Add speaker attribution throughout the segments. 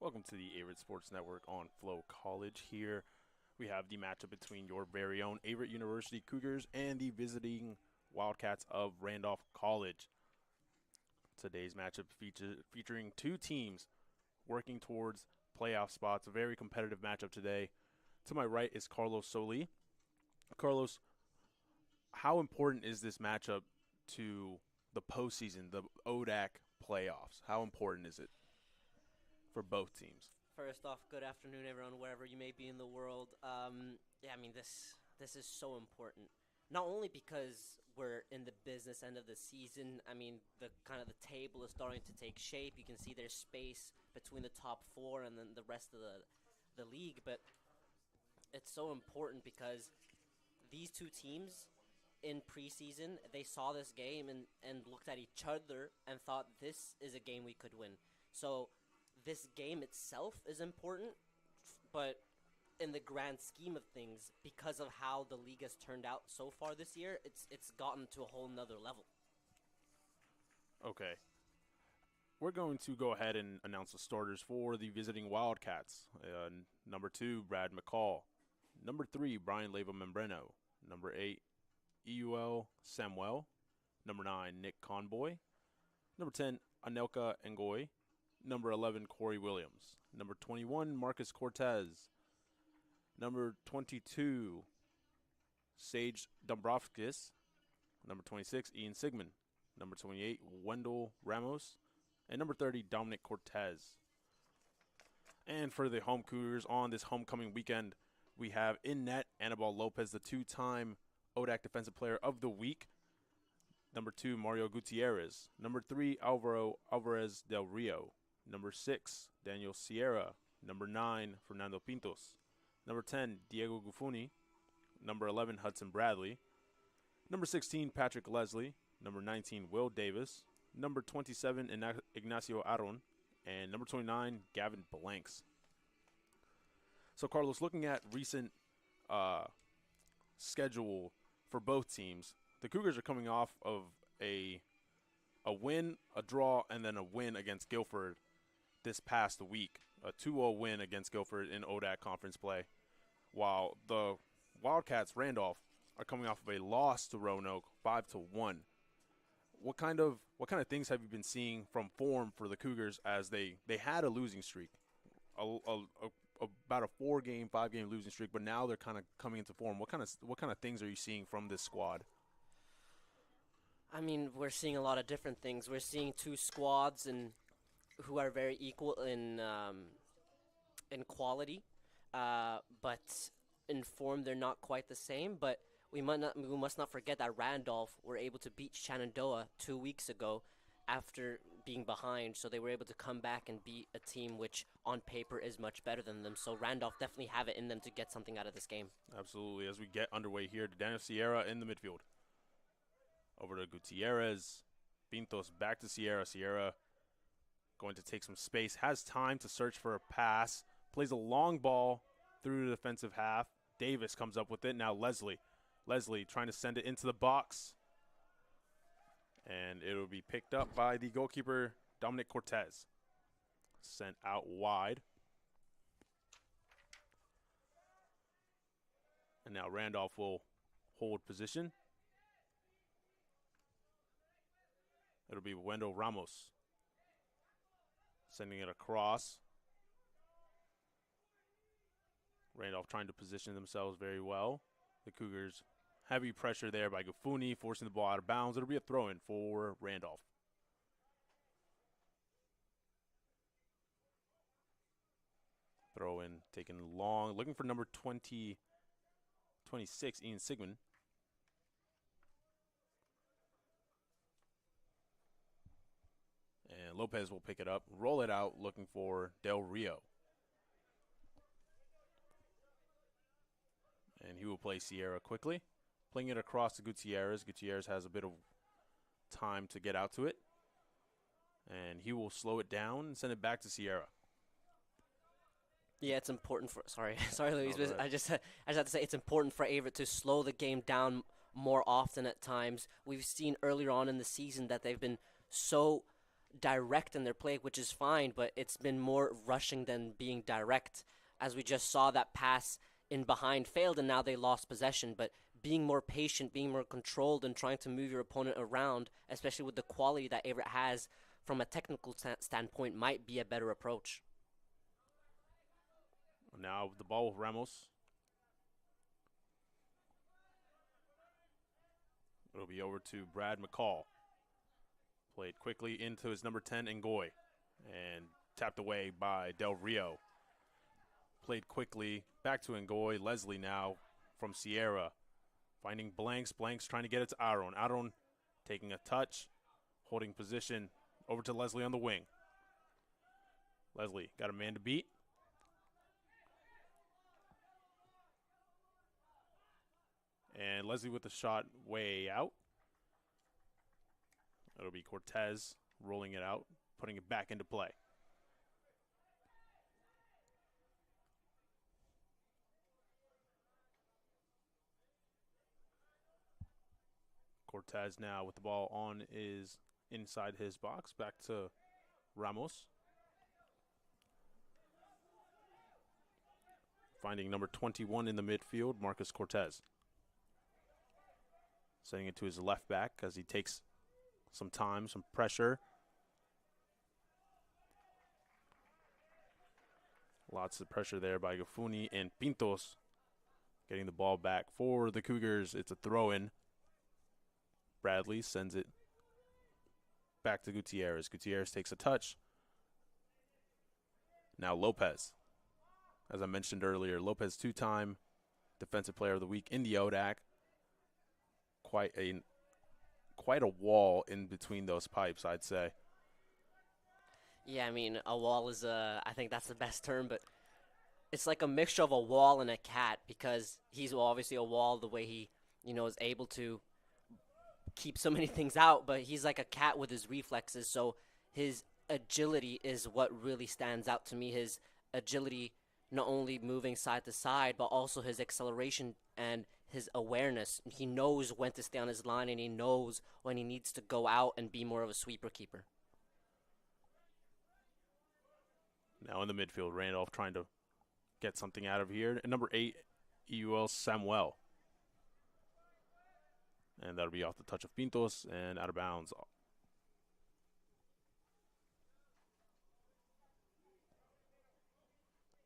Speaker 1: Welcome to the Averett Sports Network on Flow College. Here we have the matchup between your very own Averett University Cougars and the visiting Wildcats of Randolph College. Today's matchup featuring two teams working towards playoff spots. A very competitive matchup today. To my right is Carlos Soli. Carlos, how important is this matchup to the postseason, the ODAC playoffs? How important is it for both teams?
Speaker 2: First off, good afternoon, everyone, wherever you may be in the world. This is so important. Not only because we're in the business end of the season. The table is starting to take shape. You can see there's space between the top four and then the rest of the league. But it's so important because these two teams in preseason, they saw this game and looked at each other and thought this is a game we could win. So this game itself is important, but in the grand scheme of things, because of how the league has turned out so far this year, it's gotten to a whole nother level.
Speaker 1: Okay. We're going to go ahead and announce the starters for the visiting Wildcats. Number 2, Brad McCall. Number 3, Brian Leyva-Membreno. Number 8, EUL Samuel. Number 9, Nick Conboy. Number 10, Anelka Ngoy. Number 11, Corey Williams. Number 21, Marcus Cortez. Number 22, Sage Dombrovskis. Number 26, Ian Sigmund. Number 28, Wendell Ramos. And number 30, Dominic Cortez. And for the home Cougars on this homecoming weekend, we have in net Anibal Lopez, the two-time ODAC Defensive Player of the Week. Number 2, Mario Gutierrez. Number 3, Alvaro Alvarez del Rio. Number 6, Daniel Sierra. Number 9, Fernando Pintos. Number 10, Diego Gufuni. Number 11, Hudson Bradley. Number 16, Patrick Leslie. Number 19, Will Davis. Number 27, Ignacio Aron. And number 29, Gavin Blanks. So, Carlos, looking at recent schedule for both teams, the Cougars are coming off of a win, a draw, and then a win against Guilford this past week. A 2-0 win against Guilford in ODAC conference play, while the Wildcats Randolph are coming off of a loss to Roanoke 5-1. What kind of things have you been seeing from form for the Cougars as they had a losing streak, about a 5-game losing streak, but now they're kind of coming into form? What kind of things are you seeing from this squad?
Speaker 2: We're seeing a lot of different things. We're seeing two squads who are very equal in quality, but in form they're not quite the same. But we must not forget that Randolph were able to beat Shenandoah 2 weeks ago after being behind, so they were able to come back and beat a team which on paper is much better than them. So Randolph definitely have it in them to get something out of this game. Absolutely.
Speaker 1: As we get underway here, Daniel Sierra in the midfield. Over to Gutierrez. Pintos back to Sierra. Sierra going to take some space, has time to search for a pass, plays a long ball through the defensive half. Davis comes up with it. Now Leslie trying to send it into the box. And it will be picked up by the goalkeeper, Dominic Cortez. Sent out wide. And now Randolph will hold position. It'll be Wendell Ramos sending it across. Randolph trying to position themselves very well. The Cougars, heavy pressure there by Gufuni, forcing the ball out of bounds. It'll be a throw-in for Randolph. Throw-in taken long, looking for number 26, Ian Sigmund. And Lopez will pick it up, roll it out, looking for Del Rio. And he will play Sierra quickly, playing it across to Gutierrez. Gutierrez has a bit of time to get out to it. And he will slow it down and send it back to Sierra.
Speaker 2: Yeah, it's important for – sorry, Luis. No, I just have to say it's important for Averett to slow the game down more often at times. We've seen earlier on in the season that they've been so direct in their play, which is fine, but it's been more rushing than being direct, as we just saw that pass in behind failed and now they lost possession. But being more patient, being more controlled, and trying to move your opponent around, especially with the quality that Averett has from a technical standpoint, might be a better approach.
Speaker 1: Now the ball with Ramos. It'll be over to Brad McCall. Played quickly into his number 10, Ngoy, and tapped away by Del Rio. Played quickly back to Ngoy. Leslie now from Sierra. Finding Blanks. Blanks trying to get it to Aaron. Aaron taking a touch, holding position over to Leslie on the wing. Leslie got a man to beat. And Leslie with the shot way out. It'll be Cortez rolling it out, putting it back into play. Cortez now with the ball on is inside his box. Back to Ramos. Finding number 21 in the midfield, Marcus Cortez. Sending it to his left back as he takes some time, some pressure. Lots of pressure there by Gafuni and Pintos. Getting the ball back for the Cougars. It's a throw-in. Bradley sends it back to Gutierrez. Gutierrez takes a touch. Now Lopez. As I mentioned earlier, Lopez, two-time Defensive Player of the Week in the ODAC. Quite a wall in between those pipes, I'd say.
Speaker 2: Yeah, I mean, a wall is I think that's the best term, but it's like a mixture of a wall and a cat, because he's obviously a wall the way he, is able to keep so many things out, but he's like a cat with his reflexes. So his agility is what really stands out to me. His agility, not only moving side to side, but also his acceleration and his awareness. He knows when to stay on his line, and he knows when he needs to go out and be more of a sweeper keeper.
Speaker 1: Now in the midfield, Randolph trying to get something out of here. And number 8, EUL Samuel. And that'll be off the touch of Pintos and out of bounds.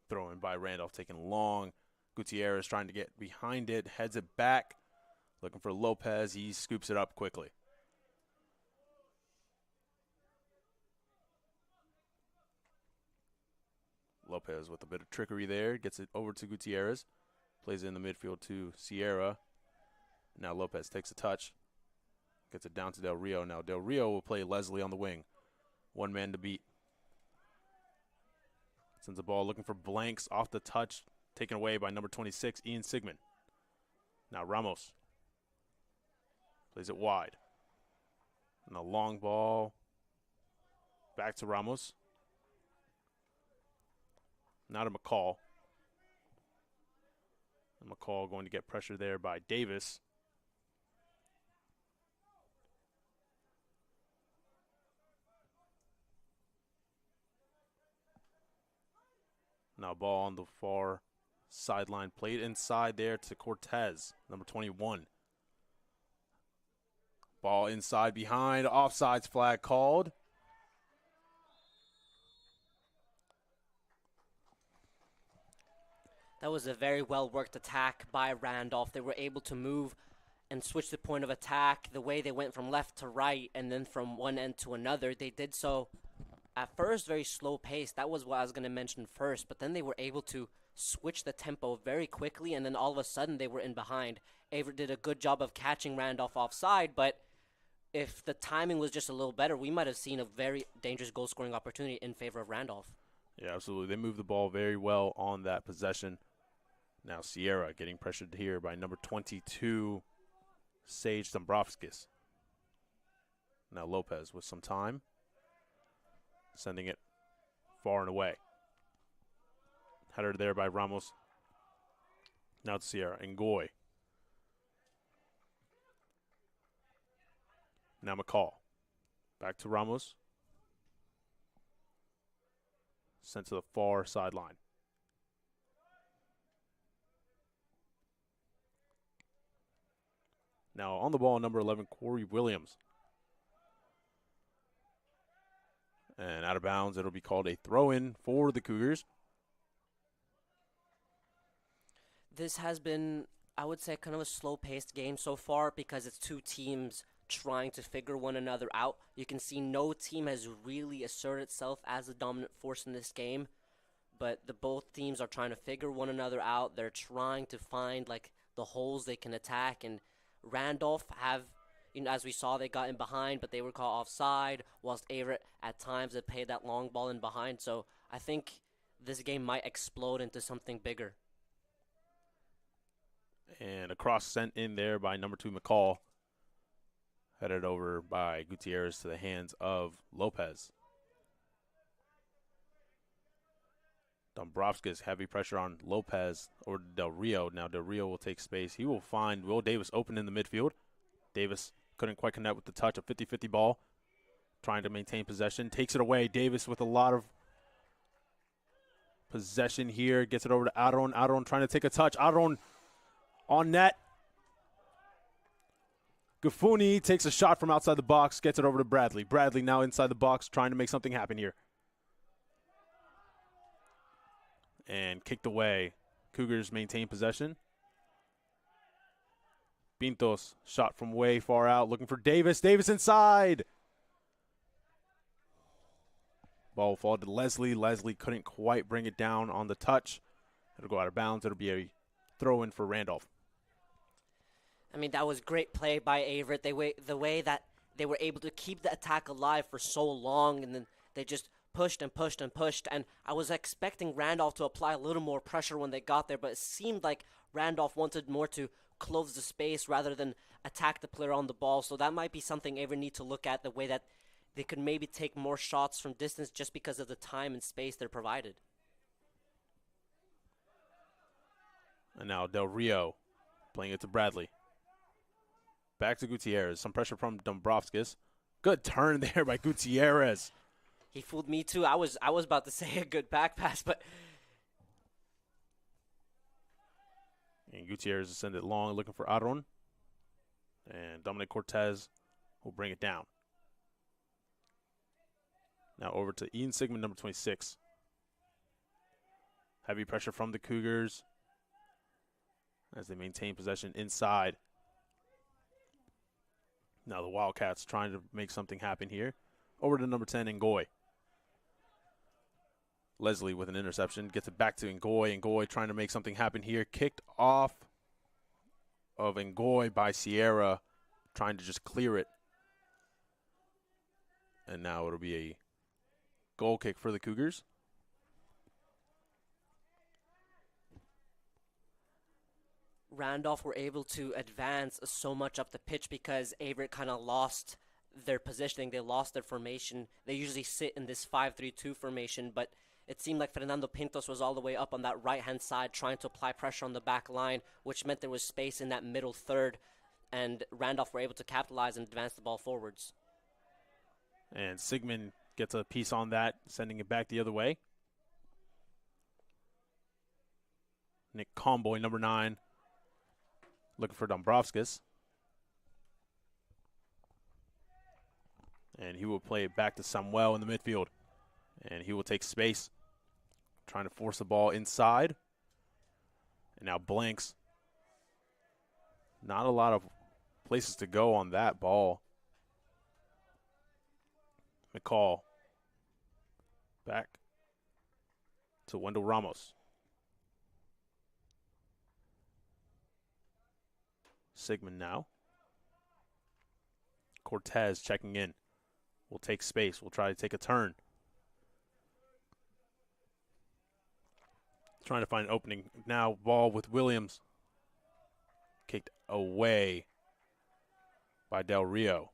Speaker 1: Thrown by Randolph, taking long. Gutierrez trying to get behind it, heads it back. Looking for Lopez. He scoops it up quickly. Lopez with a bit of trickery there. Gets it over to Gutierrez. Plays it in the midfield to Sierra. Now Lopez takes a touch. Gets it down to Del Rio. Now Del Rio will play Leslie on the wing. One man to beat. Sends the ball looking for Blanks off the touch. Taken away by number 26, Ian Sigmund. Now Ramos. Plays it wide. And a long ball. Back to Ramos. Now to McCall. And McCall going to get pressure there by Davis. Now ball on the far sideline. Played inside there to Cortez, number 21. Ball inside behind. Offsides flag called.
Speaker 2: That was a very well-worked attack by Randolph. They were able to move and switch the point of attack. The way they went from left to right and then from one end to another, they did so at first very slow pace. That was what I was going to mention first. But then they were able to switch the tempo very quickly, and then all of a sudden they were in behind. Averett did a good job of catching Randolph offside, but if the timing was just a little better, we might have seen a very dangerous goal-scoring opportunity in favor of Randolph.
Speaker 1: Yeah, absolutely. They moved the ball very well on that possession. Now Sierra getting pressured here by number 22, Sage Dombrovskis. Now Lopez with some time. Sending it far and away. Header there by Ramos. Now to Sierra. Ngoy. Now McCall. Back to Ramos. sent to the far sideline. Now on the ball, number 11, Corey Williams. And out of bounds, it'll be called a throw-in for the Cougars.
Speaker 2: This has been, I would say, kind of a slow-paced game so far because it's two teams trying to figure one another out. You can see no team has really asserted itself as the dominant force in this game, but both teams are trying to figure one another out. They're trying to find like the holes they can attack, and Randolph have, as we saw, they got in behind, but they were caught offside, whilst Averett at times had played that long ball in behind. So I think this game might explode into something bigger.
Speaker 1: And a cross sent in there by number 2, McCall. Headed over by Gutierrez to the hands of Lopez. Dombrovskis, heavy pressure on Lopez or Del Rio. Now Del Rio will take space. He will find Will Davis open in the midfield. Davis couldn't quite connect with the touch, a 50-50 ball. Trying to maintain possession. Takes it away. Davis with a lot of possession here. Gets it over to Aron. Aron trying to take a touch. Aron on net. Gafuni takes a shot from outside the box. Gets it over to Bradley. Bradley now inside the box trying to make something happen here. And kicked away. Cougars maintain possession. Pintos shot from way far out, looking for Davis. Davis inside. Ball will fall to Leslie. Leslie couldn't quite bring it down on the touch. It'll go out of bounds. It'll be a throw-in for Randolph.
Speaker 2: I mean, that was great play by Averett. The way that they were able to keep the attack alive for so long, and then they just pushed and pushed and pushed. And I was expecting Randolph to apply a little more pressure when they got there, but it seemed like Randolph wanted more to close the space rather than attack the player on the ball. So that might be something Averett need to look at, the way that they could maybe take more shots from distance just because of the time and space they're provided.
Speaker 1: And now Del Rio playing it to Bradley. Back to Gutierrez. Some pressure from Dombrovskis. Good turn there by Gutierrez.
Speaker 2: He fooled me too. I was about to say a good back pass, but
Speaker 1: and Gutierrez will send it long, looking for Aron. And Dominic Cortez will bring it down. Now over to Ian Sigmund, number 26. Heavy pressure from the Cougars as they maintain possession inside. Now the Wildcats trying to make something happen here. Over to number 10, Ngoy. Leslie with an interception. Gets it back to Ngoy. Ngoy trying to make something happen here. Kicked off of Ngoy by Sierra. Trying to just clear it. And now it'll be a goal kick for the Cougars.
Speaker 2: Randolph were able to advance so much up the pitch because Averett kind of lost their positioning. They lost their formation. They usually sit in this 5-3-2 formation, but it seemed like Fernando Pintos was all the way up on that right-hand side trying to apply pressure on the back line, which meant there was space in that middle third, and Randolph were able to capitalize and advance the ball forwards.
Speaker 1: And Sigmund gets a piece on that, sending it back the other way. Nick Comboy, number 9, looking for Dombrovskis. And he will play it back to Samuel in the midfield. And he will take space, trying to force the ball inside. And now Blanks. Not a lot of places to go on that ball. McCall. Back to Wendell Ramos. Sigmund now. Cortez checking in. Will take space. Will try to take a turn. Trying to find an opening. Now ball with Williams. Kicked away by Del Rio.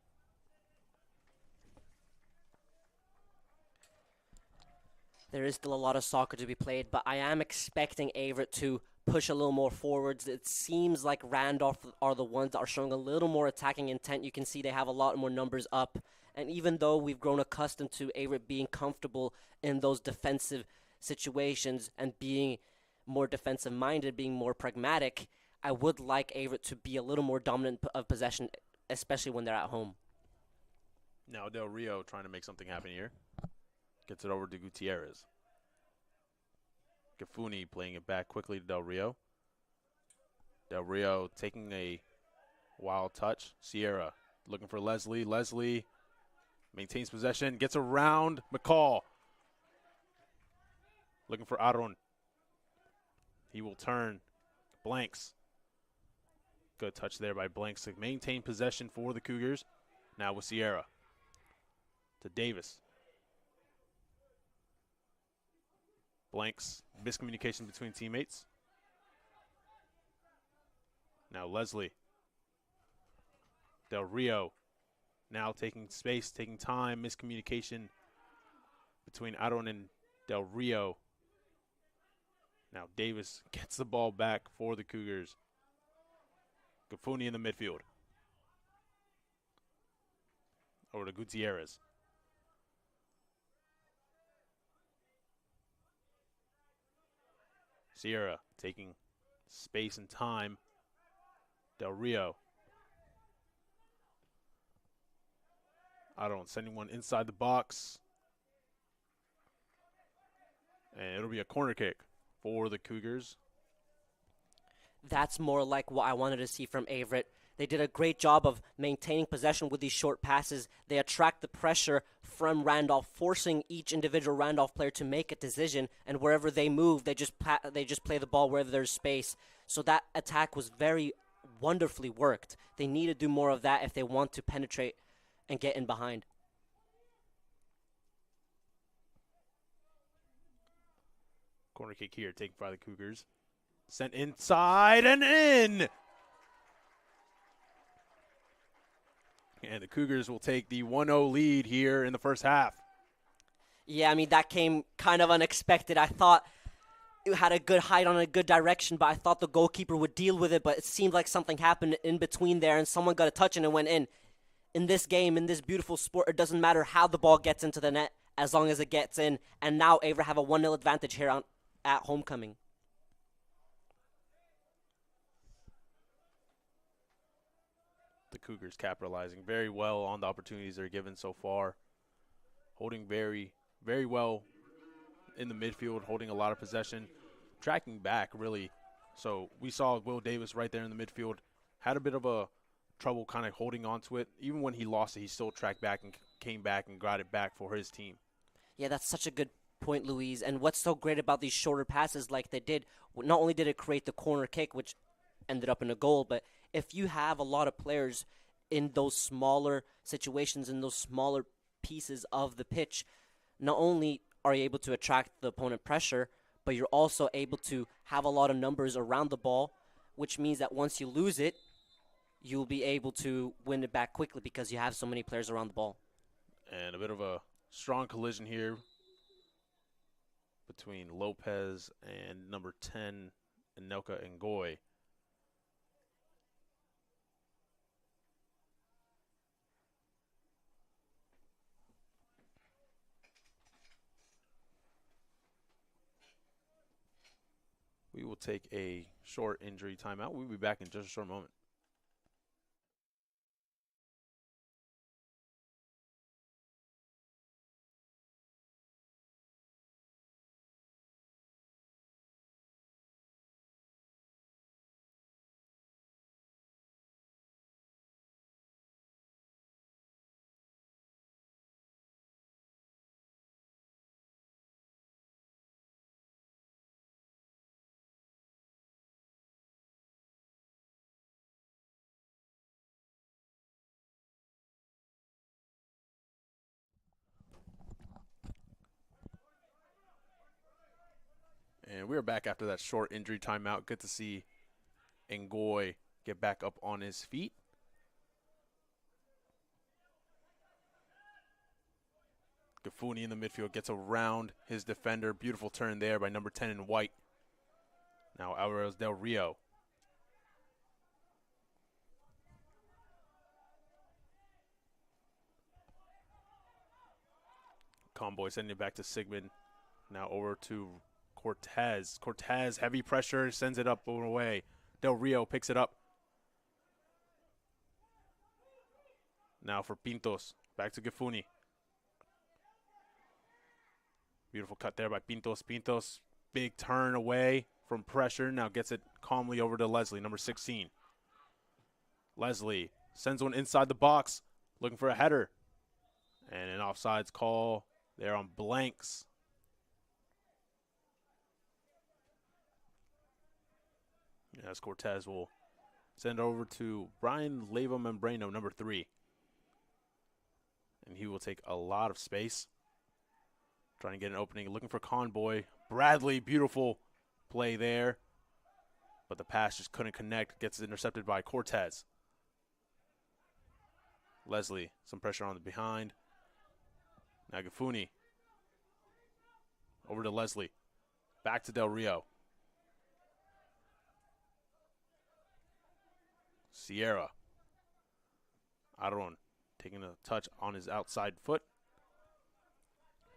Speaker 2: There is still a lot of soccer to be played, but I am expecting Averett to push a little more forwards. It seems like Randolph are the ones that are showing a little more attacking intent. You can see they have a lot more numbers up. And even though we've grown accustomed to Averett being comfortable in those defensive situations and being more defensive minded, being more pragmatic, I would like Averett to be a little more dominant of possession, especially when they're at home.
Speaker 1: Now Del Rio trying to make something happen here. Gets it over to Gutierrez. Gafuni playing it back quickly to Del Rio. Del Rio taking a wild touch. Sierra looking for Leslie. Leslie maintains possession, gets around McCall. Looking for Aron. He will turn. Blanks. Good touch there by Blanks to maintain possession for the Cougars. Now with Sierra. To Davis. Blanks. Miscommunication between teammates. Now Leslie. Del Rio. Now taking space, taking time. Miscommunication between Aron and Del Rio. Now Davis gets the ball back for the Cougars. Gafuni in the midfield. Over to Gutierrez. Sierra taking space and time. Del Rio. Aron sending one inside the box. And it'll be a corner kick for the Cougars.
Speaker 2: That's more like what I wanted to see from Averett. They did a great job of maintaining possession with these short passes. They attract the pressure from Randolph, forcing each individual Randolph player to make a decision. And wherever they move, they just play the ball wherever there's space. So that attack was very wonderfully worked. They need to do more of that if they want to penetrate and get in behind.
Speaker 1: Corner kick here taken by the Cougars. Sent inside and in. And the Cougars will take the 1-0 lead here in the first half.
Speaker 2: Yeah, I mean, that came kind of unexpected. I thought it had a good height on a good direction, but I thought the goalkeeper would deal with it, but it seemed like something happened in between there, and someone got a touch and it went in. In this game, in this beautiful sport, it doesn't matter how the ball gets into the net as long as it gets in. And now Averett have a 1-0 advantage here at homecoming.
Speaker 1: The Cougars capitalizing very well on the opportunities they're given so far. Holding very, very well in the midfield, holding a lot of possession. Tracking back, really. So we saw Will Davis right there in the midfield. Had a bit of a trouble kind of holding on to it. Even when he lost it, he still tracked back and came back and got it back for his team.
Speaker 2: Yeah, that's such a good point, Louise. And what's so great about these shorter passes like they did, not only did it create the corner kick, which ended up in a goal, but if you have a lot of players in those smaller situations, in those smaller pieces of the pitch, not only are you able to attract the opponent pressure, but you're also able to have a lot of numbers around the ball, which means that once you lose it, you'll be able to win it back quickly because you have so many players around the ball.
Speaker 1: And a bit of a strong collision here between Lopez and number 10, Anelka Ngoy. We will take a short injury timeout. We'll be back in just a short moment. And we're back after that short injury timeout. Good to see Ngoy get back up on his feet. Gafuni in the midfield gets around his defender. Beautiful turn there by number 10 in white. Now Alvarez Del Rio. Conboy sending it back to Sigmund. Now over to Cortez. Cortez, heavy pressure, sends it up and away. Del Rio picks it up. Now for Pintos. Back to Gifuni. Beautiful cut there by Pintos. Pintos, big turn away from pressure. Now gets it calmly over to Leslie, number 16. Leslie sends one inside the box, looking for a header. And an offsides call there on Blanks. As Cortez will send over to Brian Leyva-Membreno, number 3. And he will take a lot of space. Trying to get an opening, looking for Conboy. Bradley, beautiful play there. But the pass just couldn't connect. Gets intercepted by Cortez. Leslie, some pressure on the behind. Now Gifuni. Over to Leslie. Back to Del Rio. Sierra. Aron taking a touch on his outside foot.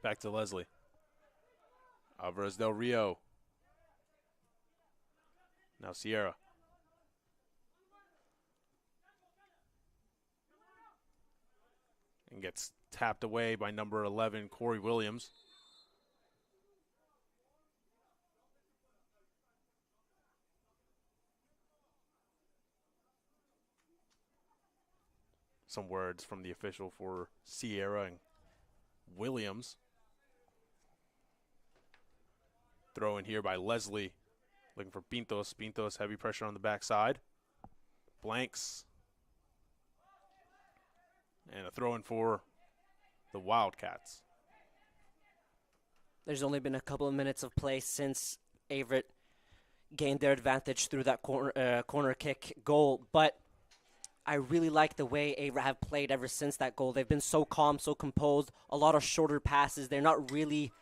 Speaker 1: Back to Leslie. Alvarez Del Rio. Now Sierra. And gets tapped away by number 11, Corey Williams. Some words from the official for Sierra and Williams. Throw in here by Leslie. Looking for Pintos. Pintos, heavy pressure on the backside. Blanks. And a throw in for the Wildcats.
Speaker 2: There's only been a couple of minutes of play since Averett gained their advantage through that corner kick goal, but I really like the way Averett have played ever since that goal. They've been so calm, so composed, a lot of shorter passes. They're not really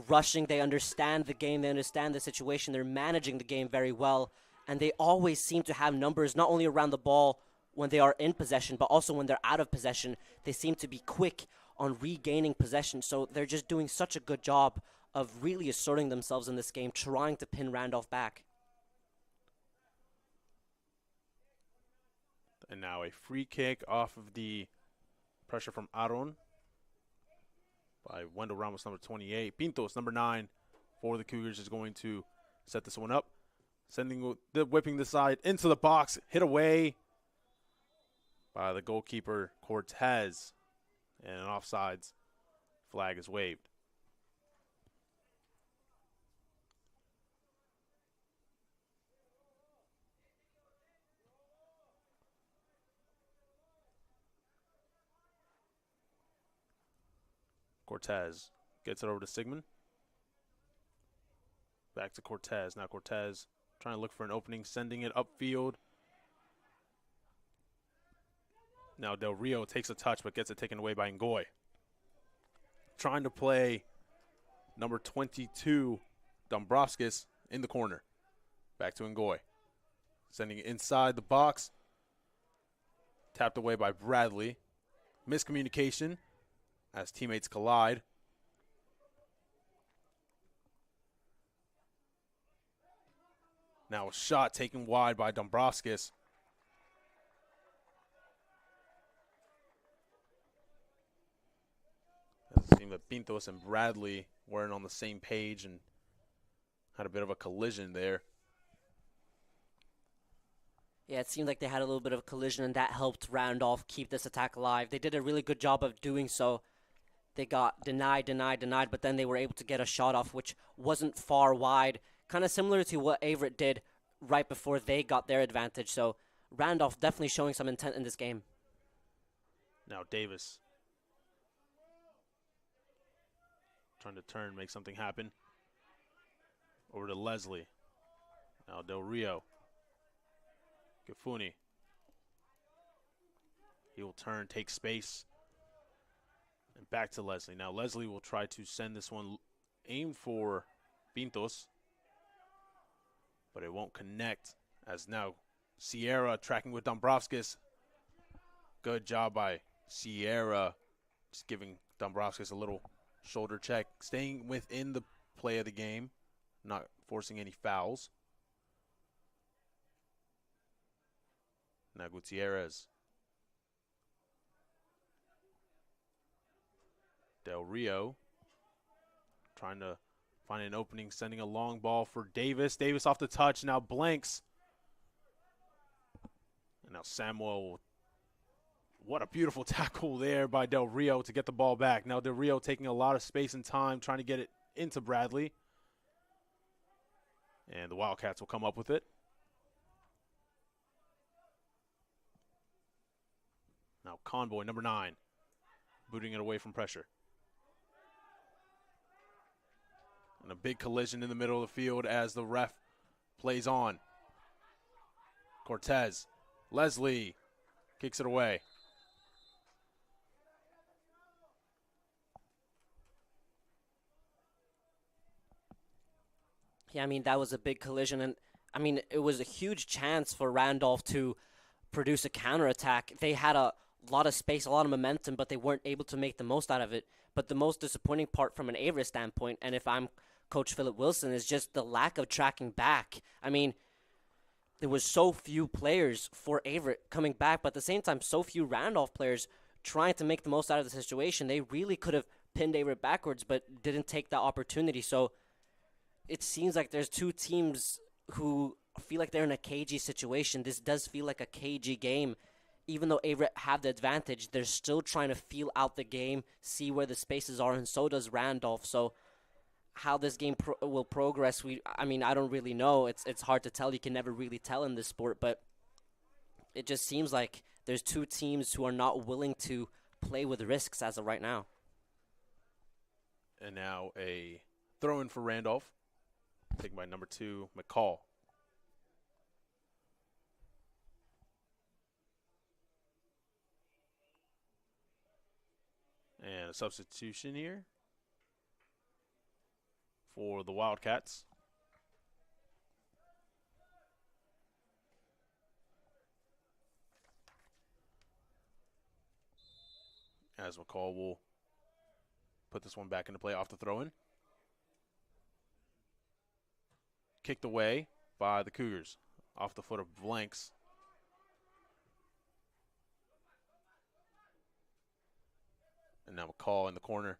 Speaker 2: rushing. They understand the game. They understand the situation. They're managing the game very well, and they always seem to have numbers not only around the ball when they are in possession, but also when they're out of possession. They seem to be quick on regaining possession, so they're just doing such a good job of really asserting themselves in this game, trying to pin Randolph back.
Speaker 1: And now a free kick off of the pressure from Aron by Wendell Ramos, number 28. Pintos, number 9, for the Cougars, is going to set this one up. Whipping the side into the box, hit away by the goalkeeper, Cortez. And an offsides flag is waved. Cortez gets it over to Sigmund. Back to Cortez. Now Cortez trying to look for an opening, sending it upfield. Now Del Rio takes a touch but gets it taken away by Ngoy. Trying to play number 22, Dombrovskis, in the corner. Back to Ngoy. Sending it inside the box. Tapped away by Bradley. Miscommunication as teammates collide. Now a shot taken wide by Dombrovskis. It seemed that Pintos and Bradley weren't on the same page and had a bit of a collision there.
Speaker 2: Yeah, it seemed like they had a little bit of a collision, and that helped Randolph keep this attack alive. They did a really good job of doing so. They got denied, but then they were able to get a shot off, which wasn't far wide. Kind of similar to what Averett did right before they got their advantage. So Randolph definitely showing some intent in this game.
Speaker 1: Now Davis trying to turn, make something happen. Over to Leslie. Now Del Rio. Gifuni. He will turn, take space. And back to Leslie. Now Leslie will try to send this one, aim for Pintos. But it won't connect, as now Sierra tracking with Dombrovskis. Good job by Sierra, just giving Dombrovskis a little shoulder check, staying within the play of the game, not forcing any fouls. Now Gutierrez. Del Rio trying to find an opening, sending a long ball for Davis. Davis off the touch, now blanks. And now Samuel, what a beautiful tackle there by Del Rio to get the ball back. Now Del Rio taking a lot of space and time, trying to get it into Bradley. And the Wildcats will come up with it. Now Convoy, number 9, booting it away from pressure. And a big collision in the middle of the field as the ref plays on. Cortez, Leslie kicks it away.
Speaker 2: Yeah, I mean, that was a big collision. And, I mean, it was a huge chance for Randolph to produce a counterattack. They had a lot of space, a lot of momentum, but they weren't able to make the most out of it. But the most disappointing part from an Averett standpoint, and if I'm Coach Philip Wilson, is just the lack of tracking back. I mean, there was so few players for Averett coming back, but at the same time, so few Randolph players trying to make the most out of the situation. They really could have pinned Averett backwards, but didn't take that opportunity. So it seems like there's two teams who feel like they're in a cagey situation. This does feel like a cagey game. Even though Averett have the advantage, they're still trying to feel out the game, see where the spaces are, and so does Randolph. So how this game will progress, I don't really know. It's hard to tell. You can never really tell in this sport, but it just seems like there's two teams who are not willing to play with risks as of right now.
Speaker 1: And now a throw-in for Randolph, taken by number 2, McCall. And a substitution here for the Wildcats. As McCall will put this one back into play off the throw-in. Kicked away by the Cougars off the foot of Blanks. And now McCall in the corner,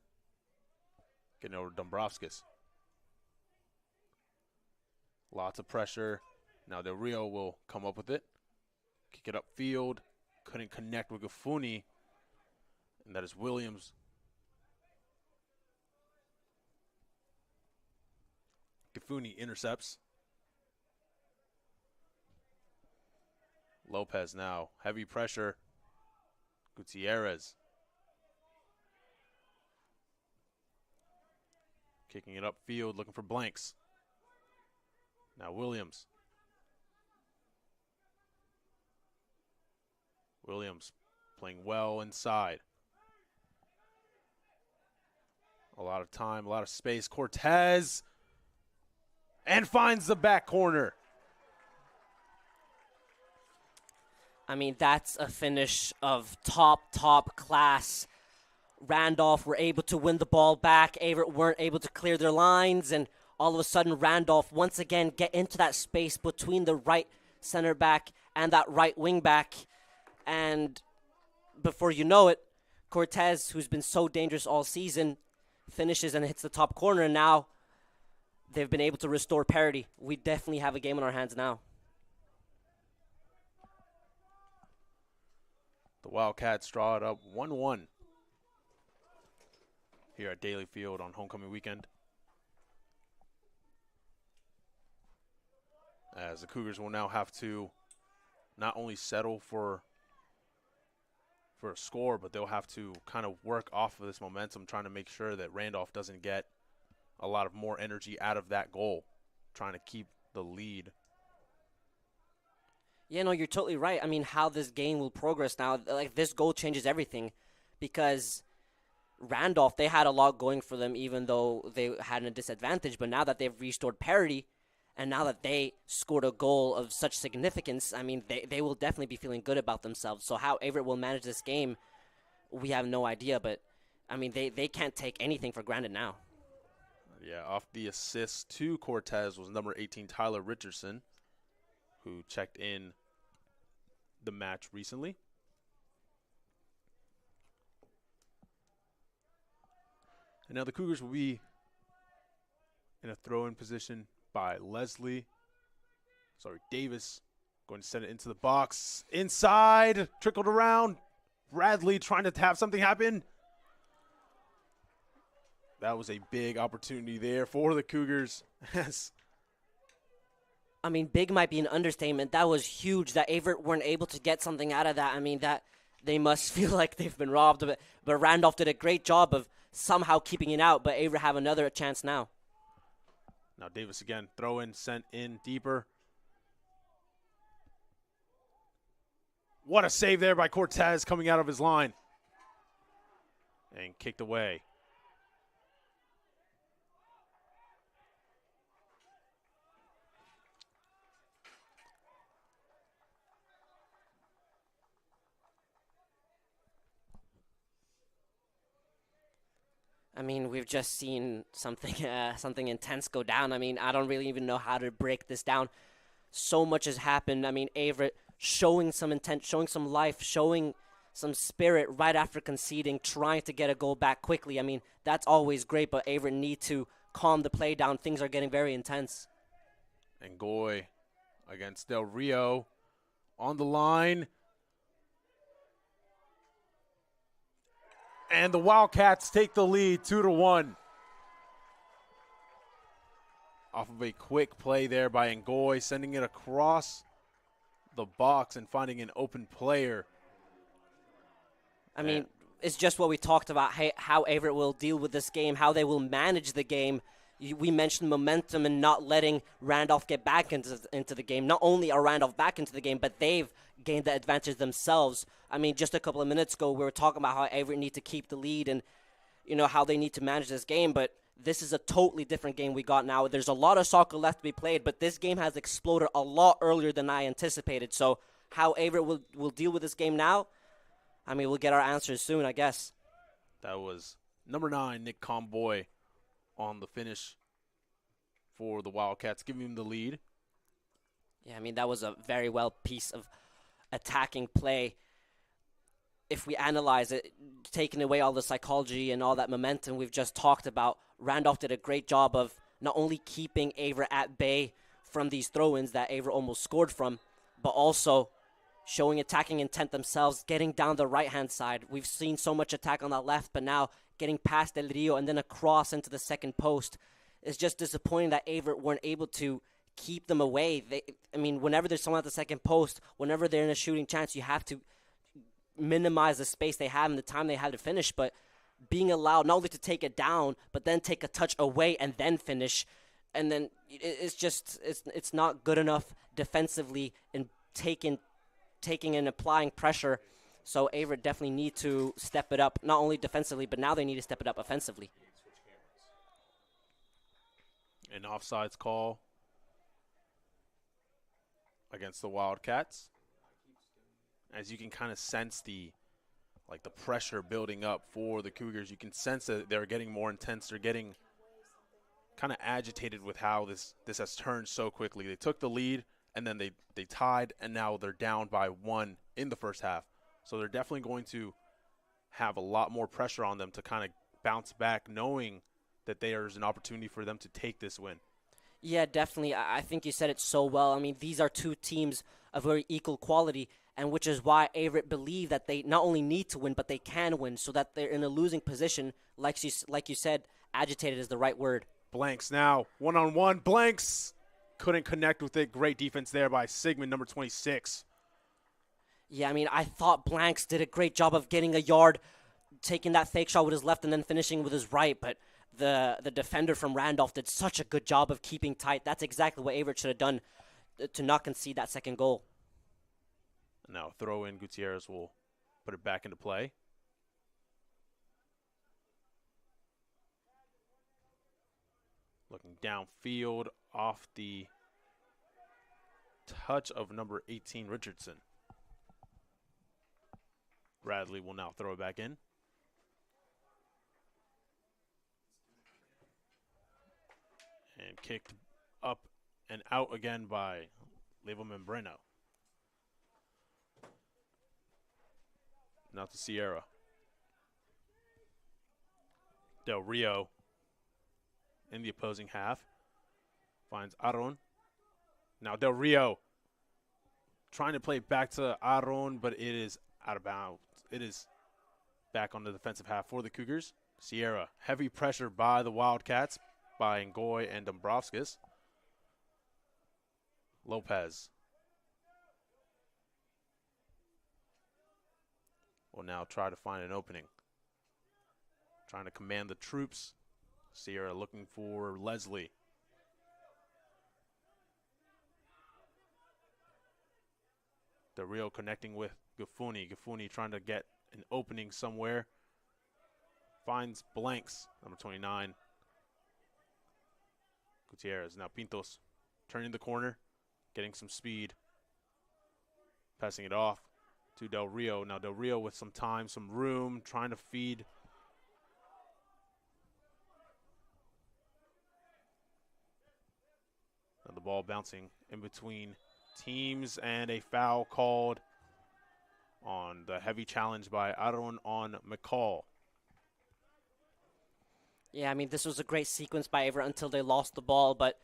Speaker 1: getting over to Dombrovskis. Lots of pressure. Now Del Rio will come up with it. Kick it upfield. Couldn't connect with Gafuni. And that is Williams. Gafuni intercepts. Lopez now. Heavy pressure. Gutierrez. Kicking it upfield, looking for Blanks. Now Williams. Williams playing well inside. A lot of time, a lot of space. Cortez. And finds the back corner.
Speaker 2: I mean, that's a finish of top class. Randolph were able to win the ball back. Averett weren't able to clear their lines, and all of a sudden Randolph once again get into that space between the right center back and that right wing back. And before you know it, Cortez, who's been so dangerous all season, finishes and hits the top corner, and now they've been able to restore parity. We definitely have a game on our hands now.
Speaker 1: The Wildcats draw it up 1-1 here at Daly Field on homecoming weekend. As the Cougars will now have to not only settle for a score, but they'll have to kind of work off of this momentum, trying to make sure that Randolph doesn't get a lot of more energy out of that goal, trying to keep the lead.
Speaker 2: Yeah, no, you're totally right. I mean, how this game will progress now, like this goal changes everything, because Randolph, they had a lot going for them even though they had a disadvantage, but now that they've restored parity and now that they scored a goal of such significance, I mean, they will definitely be feeling good about themselves. So how Averett will manage this game, we have no idea, but I mean, they can't take anything for granted now.
Speaker 1: Yeah, off the assist to Cortez was number 18, Tyler Richardson, who checked in the match recently. And now the Cougars will be in a throw-in position by Davis, going to send it into the box. Inside, trickled around. Bradley trying to have something happen. That was a big opportunity there for the Cougars.
Speaker 2: I mean, big might be an understatement. That was huge that Averett weren't able to get something out of that. I mean, that they must feel like they've been robbed of it. But Randolph did a great job of somehow keeping it out, but Averett have another chance now.
Speaker 1: Now Davis again, throw in, sent in deeper. What a save there by Cortez coming out of his line. And kicked away.
Speaker 2: I mean, we've just seen something intense go down. I mean, I don't really even know how to break this down. So much has happened. I mean, Averett showing some intent, showing some life, showing some spirit right after conceding, trying to get a goal back quickly. I mean, that's always great, but Averett need to calm the play down. Things are getting very intense.
Speaker 1: And Goy against Del Rio on the line. And the Wildcats take the lead 2-1. Off of a quick play there by Ngoy, sending it across the box and finding an open player.
Speaker 2: I mean, it's just what we talked about, how Averett will deal with this game, how they will manage the game. We mentioned momentum and not letting Randolph get back into the game. Not only are Randolph back into the game, but they've gained the advantage themselves. I mean, just a couple of minutes ago, we were talking about how Averett need to keep the lead and, you know, how they need to manage this game. But this is a totally different game we got now. There's a lot of soccer left to be played, but this game has exploded a lot earlier than I anticipated. So how Averett will deal with this game now, I mean, we'll get our answers soon, I guess.
Speaker 1: That was number 9, Nick Comboy, on the finish for the Wildcats, giving him the lead.
Speaker 2: Yeah, I mean, that was a very well piece of attacking play. If we analyze it, taking away all the psychology and all that momentum we've just talked about, Randolph did a great job of not only keeping Averett at bay from these throw-ins that Averett almost scored from, but also showing attacking intent themselves, getting down the right-hand side. We've seen so much attack on that left, but now getting past Del Rio and then across into the second post. It's just disappointing that Averett weren't able to keep them away. I mean, whenever there's someone at the second post, whenever they're in a shooting chance, you have to minimize the space they have and the time they have to finish. But being allowed not only to take it down, but then take a touch away and then finish, and then it's not good enough defensively in taking and applying pressure. So Averett definitely need to step it up, not only defensively, but now they need to step it up offensively.
Speaker 1: An offsides call against the Wildcats. As you can kind of sense the pressure building up for the Cougars. You can sense that they're getting more intense. They're getting kind of agitated with how this has turned so quickly. They took the lead, and then they tied, and now they're down by 1 in the first half. So they're definitely going to have a lot more pressure on them to kind of bounce back, knowing that there's an opportunity for them to take this win.
Speaker 2: Yeah, definitely. I think you said it so well. I mean, these are two teams of very equal quality, and which is why Averett believe that they not only need to win, but they can win, so that they're in a losing position. Like you said, agitated is the right word.
Speaker 1: Blanks now, one-on-one. Blanks couldn't connect with it. Great defense there by Sigmund, number 26.
Speaker 2: Yeah, I mean, I thought Blanks did a great job of getting a yard, taking that fake shot with his left and then finishing with his right, but the defender from Randolph did such a good job of keeping tight. That's exactly what Averett should have done to not concede that second goal.
Speaker 1: Now throw in, Gutierrez will put it back into play. Looking downfield off the touch of number 18, Richardson. Bradley will now throw it back in. And kicked up and out again by Leva Membreno. Now to Sierra. Del Rio in the opposing half. Finds Aron. Now Del Rio trying to play back to Aron, but it is out of bounds. It is back on the defensive half for the Cougars. Sierra, heavy pressure by the Wildcats, by Ngoy and Dombrovskis. Lopez will now try to find an opening. Trying to command the troops. Sierra looking for Leslie. Del Rio connecting with Gafuni. Gafuni trying to get an opening somewhere. Finds Blanks, number 29. Gutierrez. Now Pintos turning the corner, getting some speed. Passing it off to Del Rio. Now Del Rio with some time, some room, trying to feed. Now the ball bouncing in between teams, and a foul called on the heavy challenge by Aron on McCall.
Speaker 2: Yeah, I mean, this was a great sequence by Averett until they lost the ball, but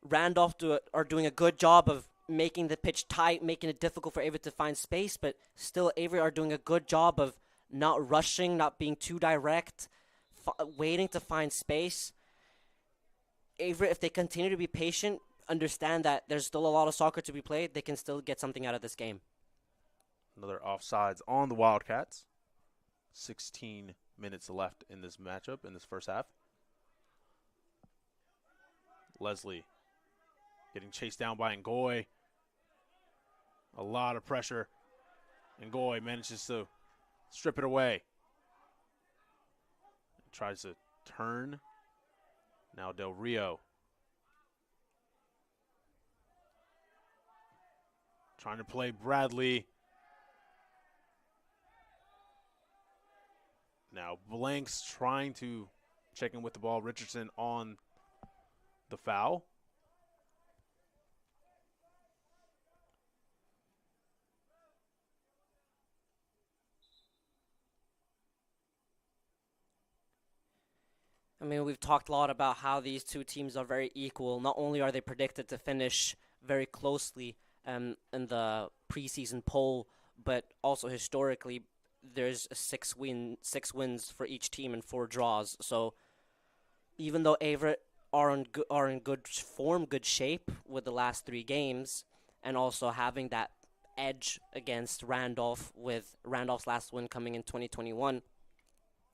Speaker 2: Randolph are doing a good job of making the pitch tight, making it difficult for Averett to find space, but still Averett are doing a good job of not rushing, not being too direct, waiting to find space. Averett, if they continue to be patient, understand that there's still a lot of soccer to be played, they can still get something out of this game.
Speaker 1: Another offsides on the Wildcats. 16 minutes left in this matchup, in this first half. Leslie getting chased down by Ngoy. A lot of pressure. Ngoy manages to strip it away. Tries to turn. Now Del Rio. Trying to play Bradley. Now Blanks trying to check in with the ball. Richardson on the foul.
Speaker 2: I mean, we've talked a lot about how these two teams are very equal. Not only are they predicted to finish very closely in the preseason poll, but also historically, there's 6 wins for each team and 4 draws. So even though Averett are in good form, good shape with the last 3 games, and also having that edge against Randolph, with Randolph's last win coming in 2021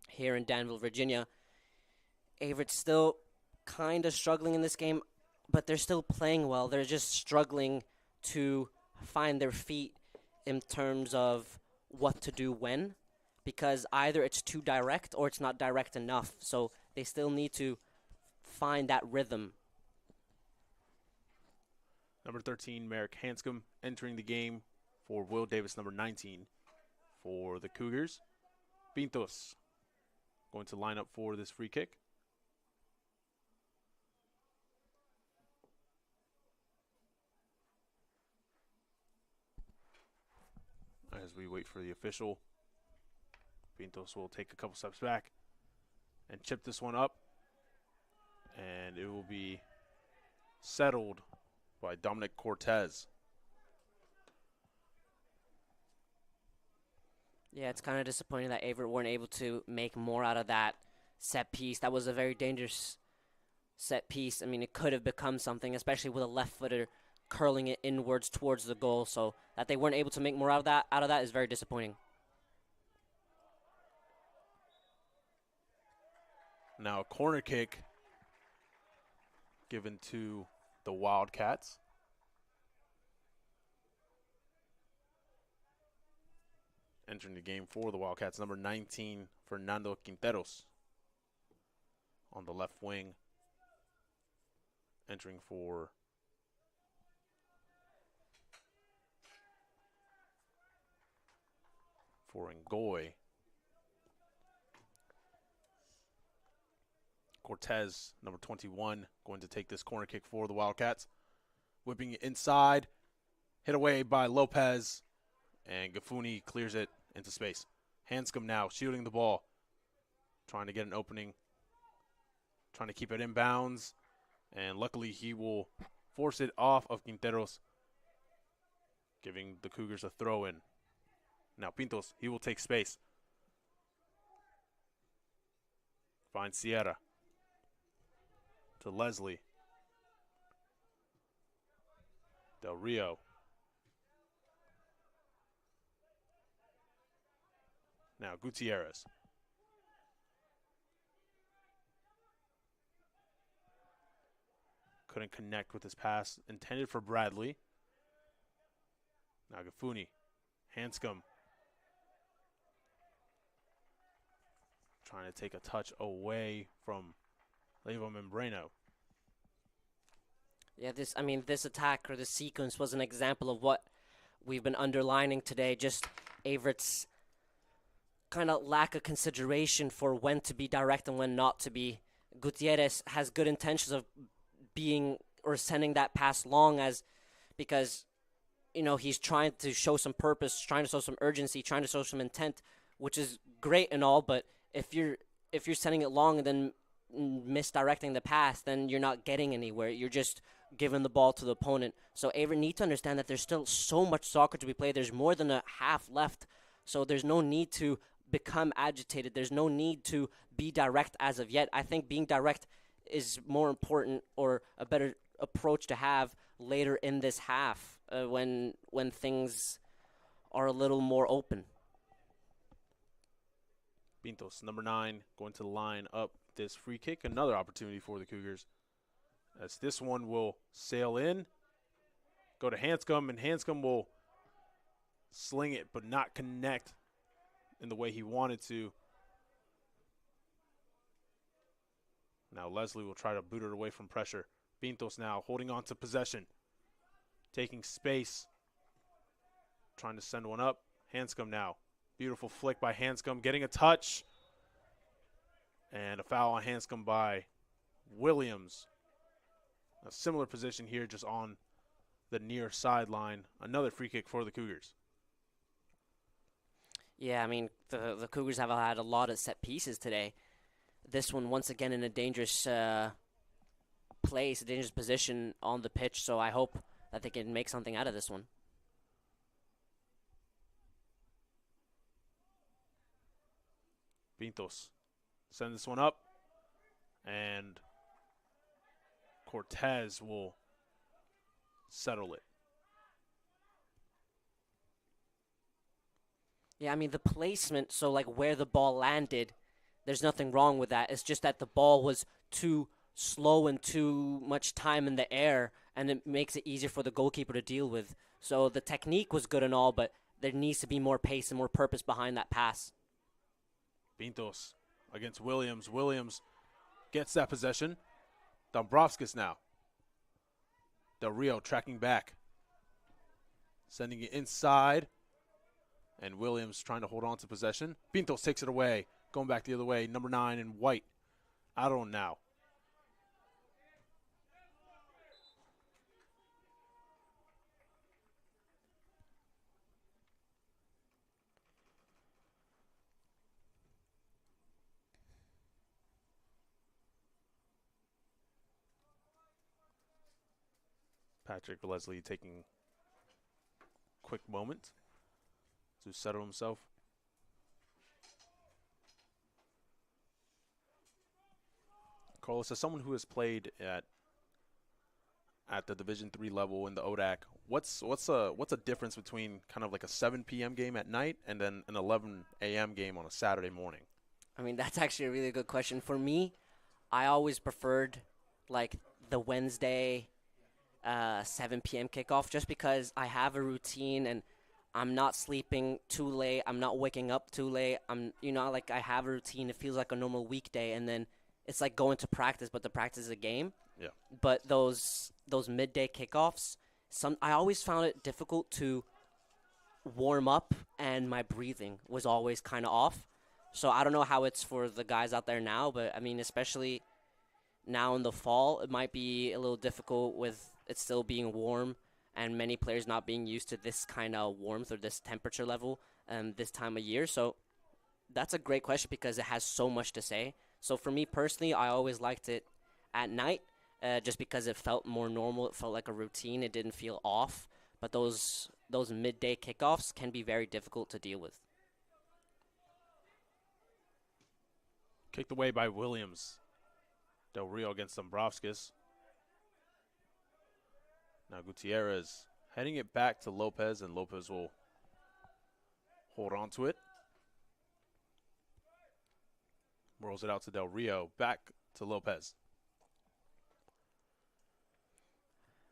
Speaker 2: here in Danville, Virginia, Averett's still kind of struggling in this game, but they're still playing well. They're just struggling to find their feet in terms of what to do when, because either it's too direct or it's not direct enough. So they still need to find that rhythm.
Speaker 1: Number 13, Merrick Hanscom entering the game for Will Davis, number 19 for the Cougars. Pintos going to line up for this free kick. As we wait for the official, Pintos will take a couple steps back and chip this one up, and it will be settled by Dominic Cortez.
Speaker 2: Yeah, it's kind of disappointing that Averett weren't able to make more out of that set piece. That was a very dangerous set piece. I mean, it could have become something, especially with a left footer curling it inwards towards the goal. So that they weren't able to make more out of that is very disappointing.
Speaker 1: Now a corner kick given to the Wildcats. Entering the game for the Wildcats, number 19, Fernando Quinteros on the left wing. Entering for Ngoy. Cortez, number 21, going to take this corner kick for the Wildcats. Whipping it inside. Hit away by Lopez. And Gafuni clears it into space. Hanscom now shooting the ball. Trying to get an opening. Trying to keep it in bounds. And luckily he will force it off of Quinteros, giving the Cougars a throw in. Now Pintos, he will take space. Finds Sierra. To Leslie. Del Rio. Now Gutierrez. Couldn't connect with his pass intended for Bradley. Now Gafuni. Hanscom. Trying to take a touch away from Levo Membreno.
Speaker 2: Yeah, this attack or this sequence was an example of what we've been underlining today. Just Averett's kind of lack of consideration for when to be direct and when not to be. Gutierrez has good intentions of being or sending that pass long because he's trying to show some purpose, trying to show some urgency, trying to show some intent, which is great and all, but if you're sending it long and then misdirecting the pass, then you're not getting anywhere. You're just giving the ball to the opponent. So Averett needs to understand that there's still so much soccer to be played. There's more than a half left, so there's no need to become agitated. There's no need to be direct as of yet. I think being direct is more important or a better approach to have later in this half when things are a little more open.
Speaker 1: Pintos, number 9, going to the line up this free kick. Another opportunity for the Cougars, as this one will sail in, go to Hanscom, and Hanscom will sling it but not connect in the way he wanted to. Now Leslie will try to boot it away from pressure. Pintos now holding on to possession, taking space, trying to send one up. Hanscom now. Beautiful flick by Hanscom, getting a touch. And a foul on Hanscom by Williams. A similar position here, just on the near sideline. Another free kick for the Cougars.
Speaker 2: Yeah, the Cougars have had a lot of set pieces today. This one, once again, in a dangerous place, a dangerous position on the pitch, so I hope that they can make something out of this one.
Speaker 1: Pintos send this one up, and Cortez will settle it.
Speaker 2: Yeah, the placement, so where the ball landed, there's nothing wrong with that. It's just that the ball was too slow and too much time in the air, and it makes it easier for the goalkeeper to deal with. So the technique was good and all, but there needs to be more pace and more purpose behind that pass.
Speaker 1: Pintos against Williams. Williams gets that possession. Dombrovskis now. Del Rio tracking back. Sending it inside. And Williams trying to hold on to possession. Pintos takes it away. Going back the other way. Number 9 in white. Aaron now. Patrick Leslie taking a quick moment to settle himself. Carlos, as someone who has played at the Division III level in the ODAC, what's a difference between kind of like a 7 p.m. game at night and then an 11 a.m. game on a Saturday morning?
Speaker 2: That's actually a really good question. For me, I always preferred the Wednesday 7 p.m. kickoff, just because I have a routine and I'm not sleeping too late. I'm not waking up too late. I have a routine. It feels like a normal weekday, and then it's like going to practice, but the practice is a game.
Speaker 1: Yeah.
Speaker 2: But those midday kickoffs, I always found it difficult to warm up, and my breathing was always kind of off. So I don't know how it's for the guys out there now, but especially now in the fall, it might be a little difficult with it still being warm and many players not being used to this kind of warmth or this temperature level this time of year. So that's a great question because it has so much to say. So for me personally, I always liked it at night just because it felt more normal. It felt like a routine. It didn't feel off. But those midday kickoffs can be very difficult to deal with.
Speaker 1: Kicked away by Williams. Del Rio against Dombrovskis. Now Gutierrez heading it back to Lopez, and Lopez will hold on to it. Rolls it out to Del Rio. Back to Lopez.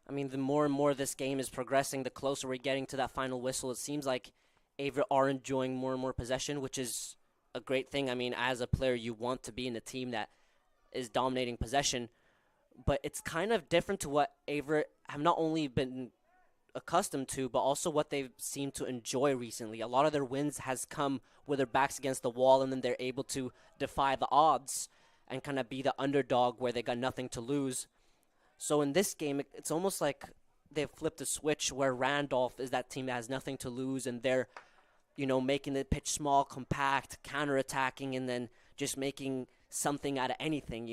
Speaker 2: I mean, the more and more this game is progressing, the closer we're getting to that final whistle. It seems like Averett are enjoying more and more possession, which is a great thing. I mean, as a player, you want to be in a team that is dominating possession, but it's kind of different to what Averett have not only been accustomed to, but also what they've seemed to enjoy recently. A lot of their wins has come with their backs against the wall, and then they're able to defy the odds and kind of be the underdog where they got nothing to lose. So in this game, it's almost like they've flipped a switch where Randolph is that team that has nothing to lose, and they're, making the pitch small, compact, counterattacking, and then just making something out of anything,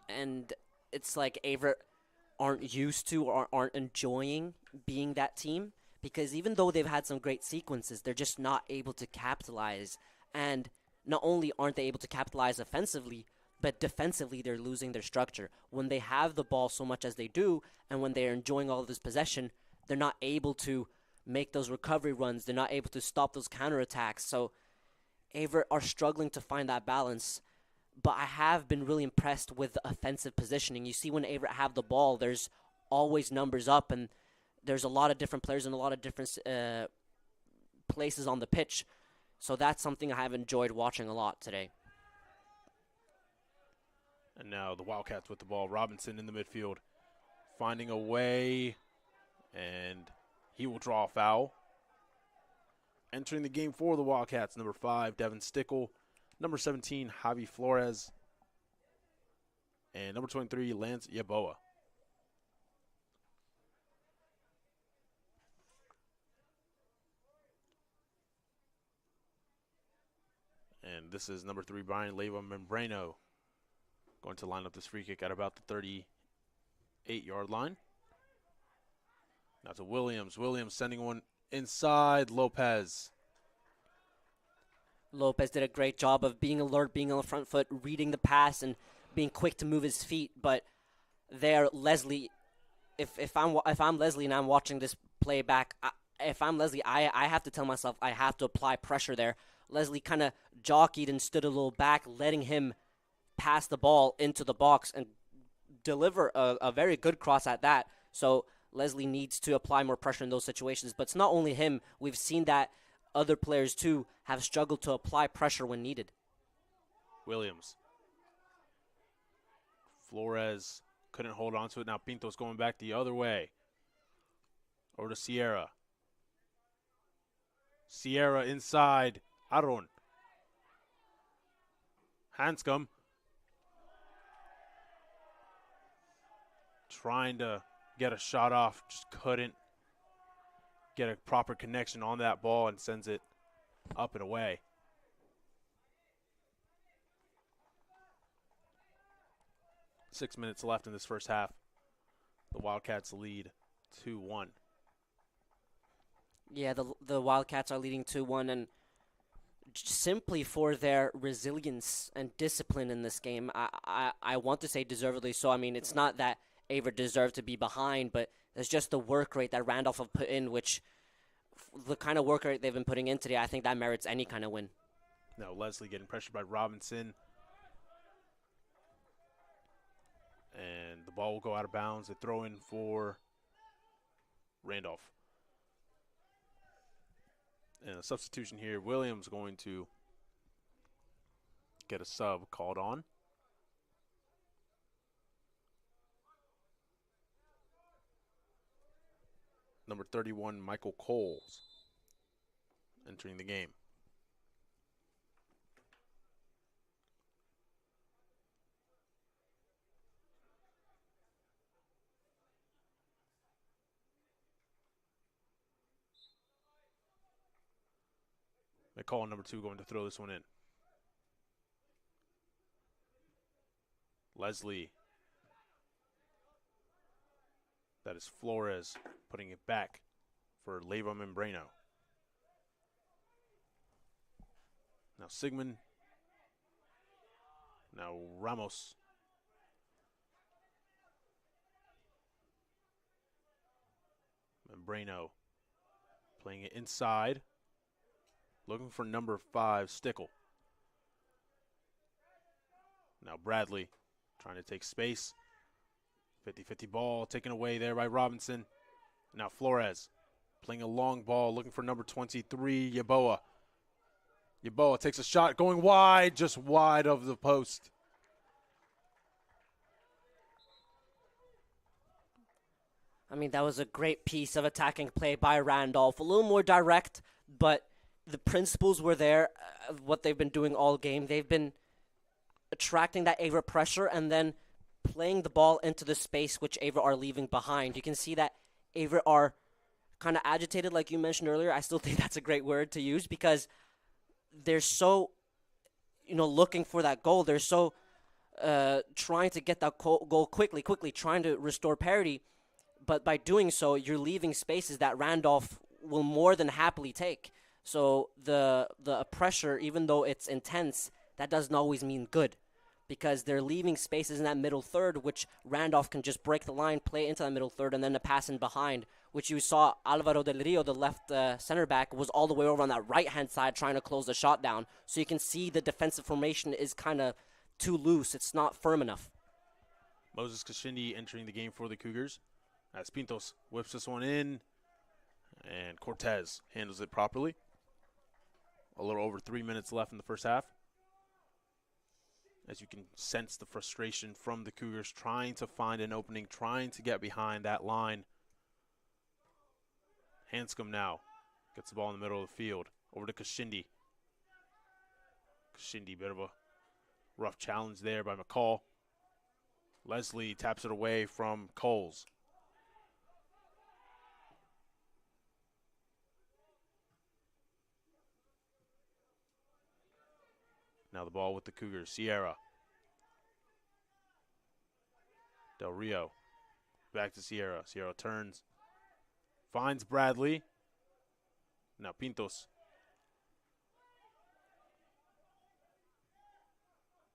Speaker 2: And it's like Averett aren't used to or aren't enjoying being that team because even though they've had some great sequences, they're just not able to capitalize. And not only aren't they able to capitalize offensively, but defensively they're losing their structure. When they have the ball so much as they do, and when they're enjoying all of this possession, they're not able to make those recovery runs. They're not able to stop those counterattacks. So Averett are struggling to find that balance. But I have been really impressed with the offensive positioning. You see when Averett have the ball, there's always numbers up, and there's a lot of different players in a lot of different places on the pitch. So that's something I have enjoyed watching a lot today.
Speaker 1: And now the Wildcats with the ball. Robinson in the midfield, finding a way, and he will draw a foul. Entering the game for the Wildcats, number 5, Devin Stickle. Number 17, Javi Flores. And number 23, Lance Yaboa. And this is number 3, Brian Leyva Membrano, going to line up this free kick at about the 38-yard line. Now to Williams. Williams sending one inside. Lopez.
Speaker 2: Lopez did a great job of being alert, being on the front foot, reading the pass, and being quick to move his feet. But there, Leslie, if I'm Leslie and I'm watching this playback, if I'm Leslie, I have to tell myself I have to apply pressure there. Leslie kind of jockeyed and stood a little back, letting him pass the ball into the box and deliver a very good cross at that. So Leslie needs to apply more pressure in those situations. But it's not only him. We've seen that other players, too, have struggled to apply pressure when needed.
Speaker 1: Williams. Flores couldn't hold on to it. Now Pinto's going back the other way. Over to Sierra. Sierra inside. Aron. Hanscom. Trying to get a shot off. Just couldn't get a proper connection on that ball and sends it up and away. Six minutes left in this first half. The Wildcats lead 2-1.
Speaker 2: Yeah, the Wildcats are leading 2-1, and simply for their resilience and discipline in this game, I want to say deservedly so. I mean, it's not that Averett deserved to be behind, but it's just the work rate that Randolph have put in, which the kind of work rate they've been putting in today, I think that merits any kind of win.
Speaker 1: Now Leslie getting pressured by Robinson. And the ball will go out of bounds. A throw in for Randolph. And a substitution here. Williams going to get a sub called on. Number 31, Michael Coles, entering the game. McCall, number 2, going to throw this one in. Leslie. That is Flores putting it back for Leyva Membrano. Now Sigmund. Now Ramos. Membrano playing it inside. Looking for number 5, Stickle. Now Bradley trying to take space. 50-50 ball taken away there by Robinson. Now Flores playing a long ball, looking for number 23, Yeboah. Yeboah takes a shot, going wide, just wide of the post.
Speaker 2: I mean, that was a great piece of attacking play by Randolph. A little more direct, but the principles were there, what they've been doing all game. They've been attracting that Averett pressure and then playing the ball into the space which Averett are leaving behind. You can see that Averett are kind of agitated, like you mentioned earlier. I still think that's a great word to use because they're so, looking for that goal. They're so trying to get that goal quickly, trying to restore parity. But by doing so, you're leaving spaces that Randolph will more than happily take. So the pressure, even though it's intense, that doesn't always mean good because they're leaving spaces in that middle third, which Randolph can just break the line, play into that middle third, and then the pass in behind, which you saw Alvaro Del Rio, the left center back, was all the way over on that right-hand side trying to close the shot down. So you can see the defensive formation is kind of too loose. It's not firm enough.
Speaker 1: Moses Kashindi entering the game for the Cougars. As Pintos whips this one in, and Cortez handles it properly. A little over 3 minutes left in the first half. As you can sense the frustration from the Cougars trying to find an opening, trying to get behind that line. Hanscom now gets the ball in the middle of the field. Over to Kashindi. Kashindi, bit of a rough challenge there by McCall. Leslie taps it away from Coles. Now the ball with the Cougars. Sierra. Del Rio. Back to Sierra. Sierra turns. Finds Bradley. Now Pintos.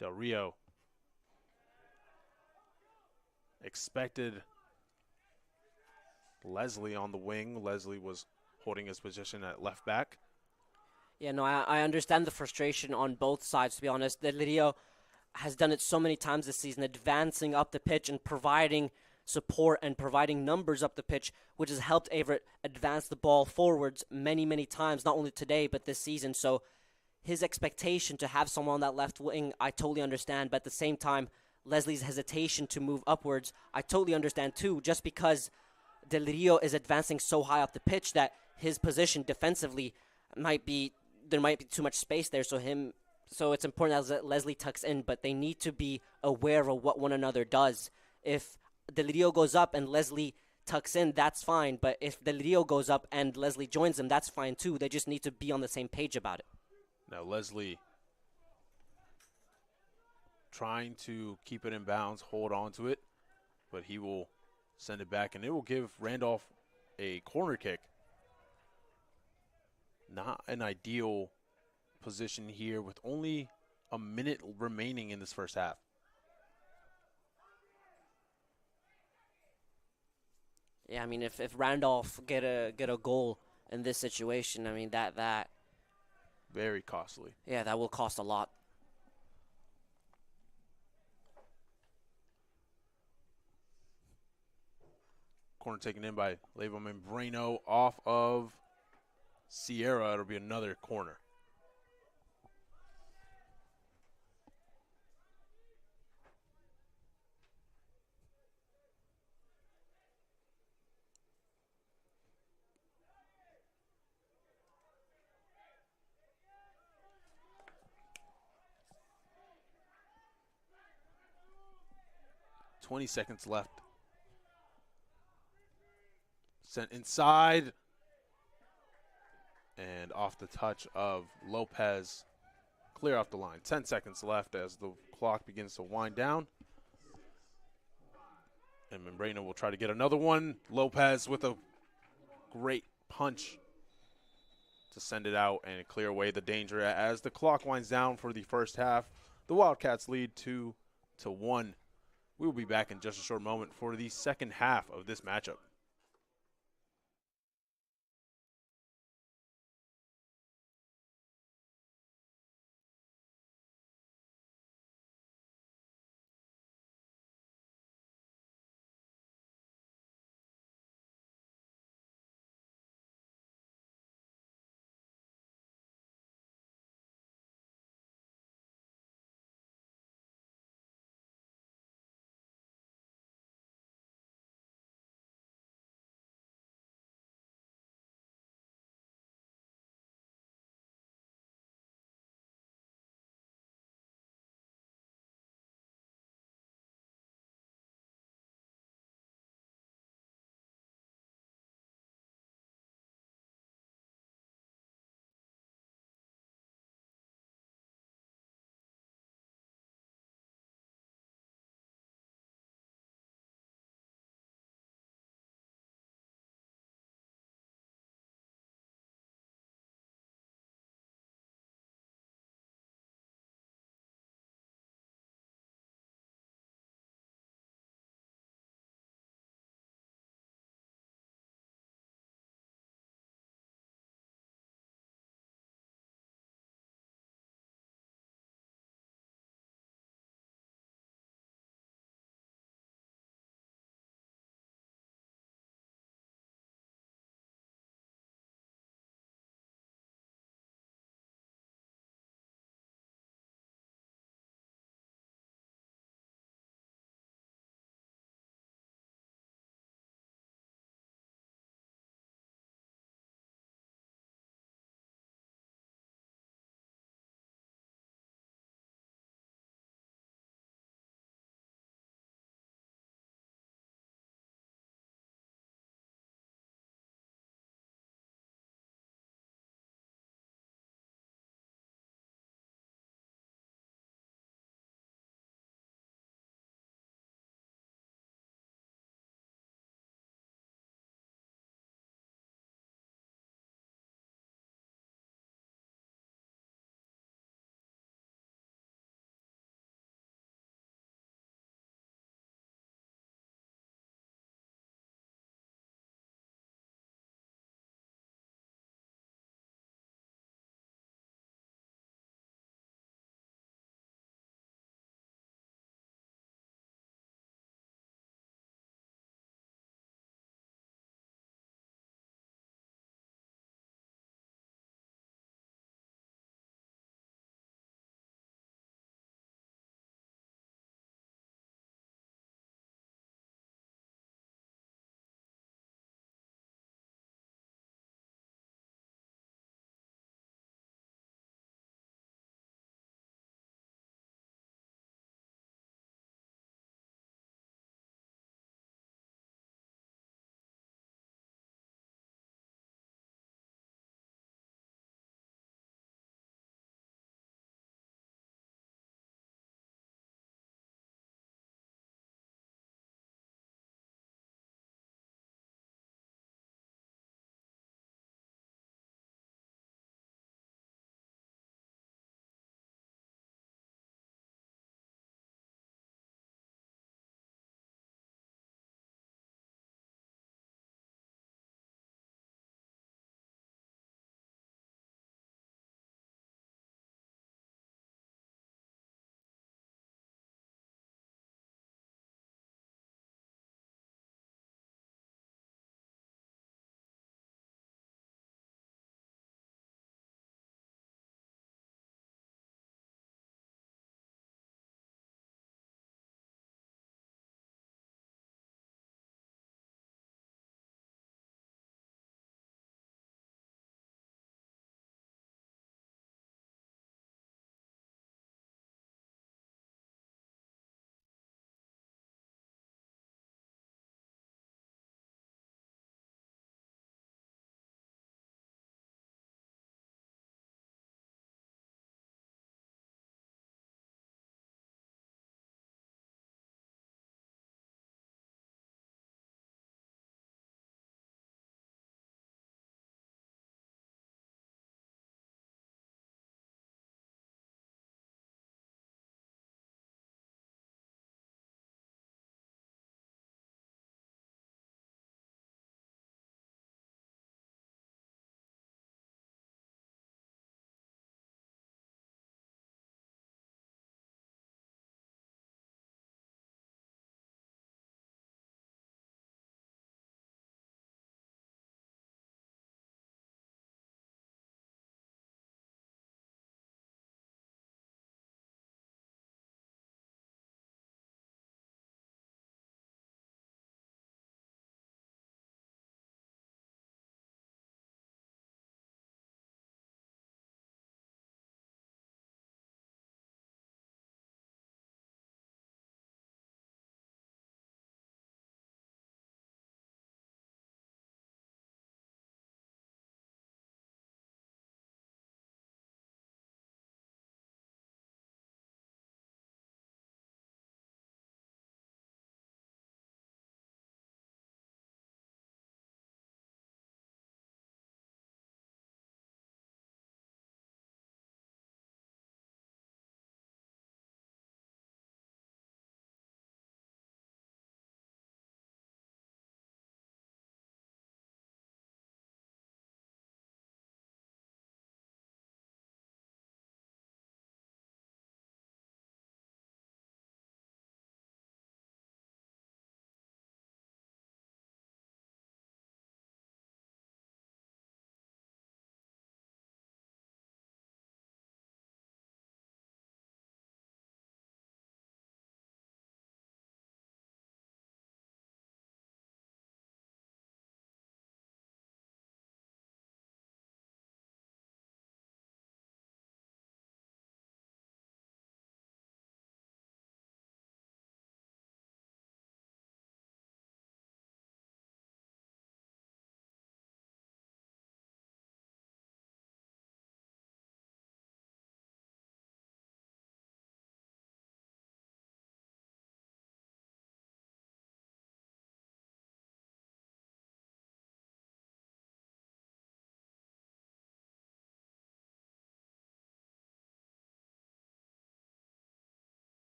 Speaker 1: Del Rio. Expected Leslie on the wing. Leslie was holding his position at left back.
Speaker 2: Yeah, no, I understand the frustration on both sides, to be honest. Del Rio has done it so many times this season, advancing up the pitch and providing support and providing numbers up the pitch, which has helped Averett advance the ball forwards many, many times, not only today, but this season. So his expectation to have someone on that left wing, I totally understand. But at the same time, Leslie's hesitation to move upwards, I totally understand too, just because Del Rio is advancing so high up the pitch that his position defensively there might be too much space there, so it's important that Leslie tucks in, but they need to be aware of what one another does. If Del Rio goes up and Leslie tucks in, that's fine, but if Del Rio goes up and Leslie joins them, that's fine too. They just need to be on the same page about it.
Speaker 1: Now Leslie trying to keep it in bounds, hold on to it, but he will send it back, and it will give Randolph a corner kick. Not an ideal position here with only a minute remaining in this first half.
Speaker 2: Yeah, I mean, if Randolph get a goal in this situation, I mean that
Speaker 1: very costly.
Speaker 2: Yeah, that will cost a lot.
Speaker 1: Corner taken in by Leyva Membrano off of Sierra. It'll be another corner. $20 left. Sent inside. And off the touch of Lopez, clear off the line. 10 seconds left as the clock begins to wind down. And Membreno will try to get another one. Lopez with a great punch to send it out and clear away the danger as the clock winds down for the first half. The Wildcats lead 2-1. We will be back in just a short moment for the second half of this matchup.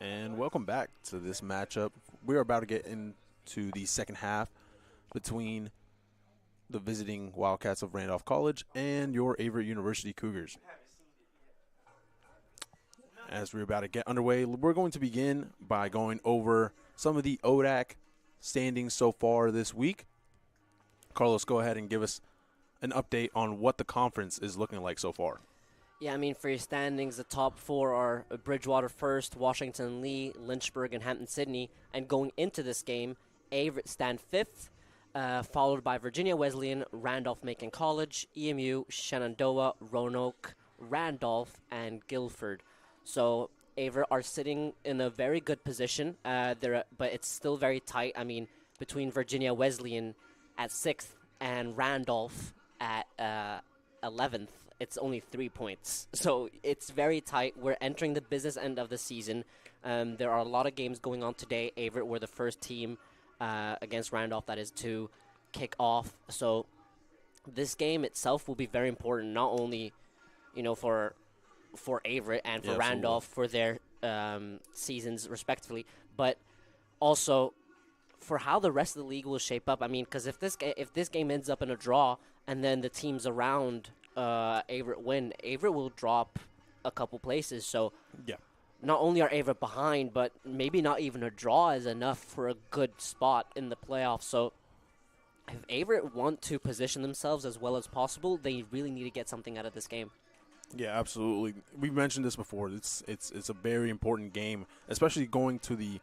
Speaker 1: And welcome back to this matchup. We're about to get into the second half between the visiting Wildcats of Randolph College and your Averett University Cougars. As we're about to get underway, we're going to begin by going over some of the ODAC standings so far this week. Carlos, go ahead and give us an update on what the conference is looking like so far.
Speaker 2: Yeah, I mean, for your standings, the top four are Bridgewater first, Washington Lee, Lynchburg, and Hampton-Sydney. And going into this game, Averett stand fifth, followed by Virginia Wesleyan, Randolph-Macon College, EMU, Shenandoah, Roanoke, Randolph, and Guilford. So Averett are sitting in a very good position, but it's still very tight. I mean, between Virginia Wesleyan at 6th and Randolph at 11th, it's only 3 points. So it's very tight. We're entering the business end of the season. There are a lot of games going on today. Averett were the first team against Randolph, that is, to kick off. So this game itself will be very important, not only, for Averett and for Randolph for their seasons respectively, but also for how the rest of the league will shape up. I mean, because if this game ends up in a draw and then the teams around Averett win, Averett will drop a couple places. So
Speaker 1: yeah,
Speaker 2: not only are Averett behind, but maybe not even a draw is enough for a good spot in the playoffs. So if Averett want to position themselves as well as possible, they really need to get something out of this game.
Speaker 1: Yeah, absolutely. We've mentioned this before. It's a very important game, especially going to the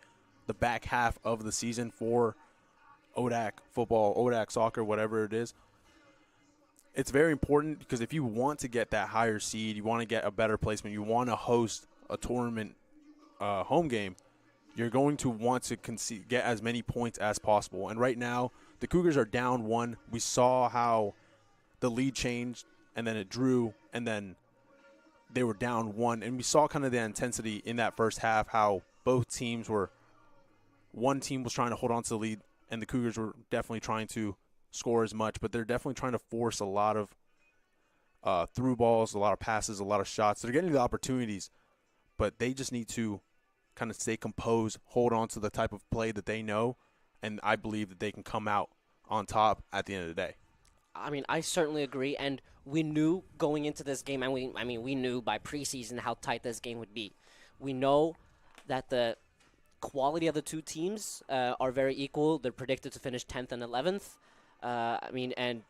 Speaker 1: back half of the season for ODAC football, ODAC soccer, whatever it is. It's very important because if you want to get that higher seed, you want to get a better placement, you want to host a tournament home game, you're going to want to get as many points as possible. And right now, the Cougars are down 1. We saw how the lead changed, and then it drew, and then they were down 1. And we saw kind of the intensity in that first half, how both teams were – one team was trying to hold on to the lead, and the Cougars were definitely trying to score as much, but they're definitely trying to force a lot of through balls, a lot of passes, a lot of shots. They're getting the opportunities, but they just need to kind of stay composed, hold on to the type of play that they know, and I believe that they can come out on top at the end of the day.
Speaker 2: I mean, I certainly agree, and we knew going into this game, and we knew by preseason how tight this game would be. We know that the quality of the two teams are very equal. They're predicted to finish 10th and 11th. And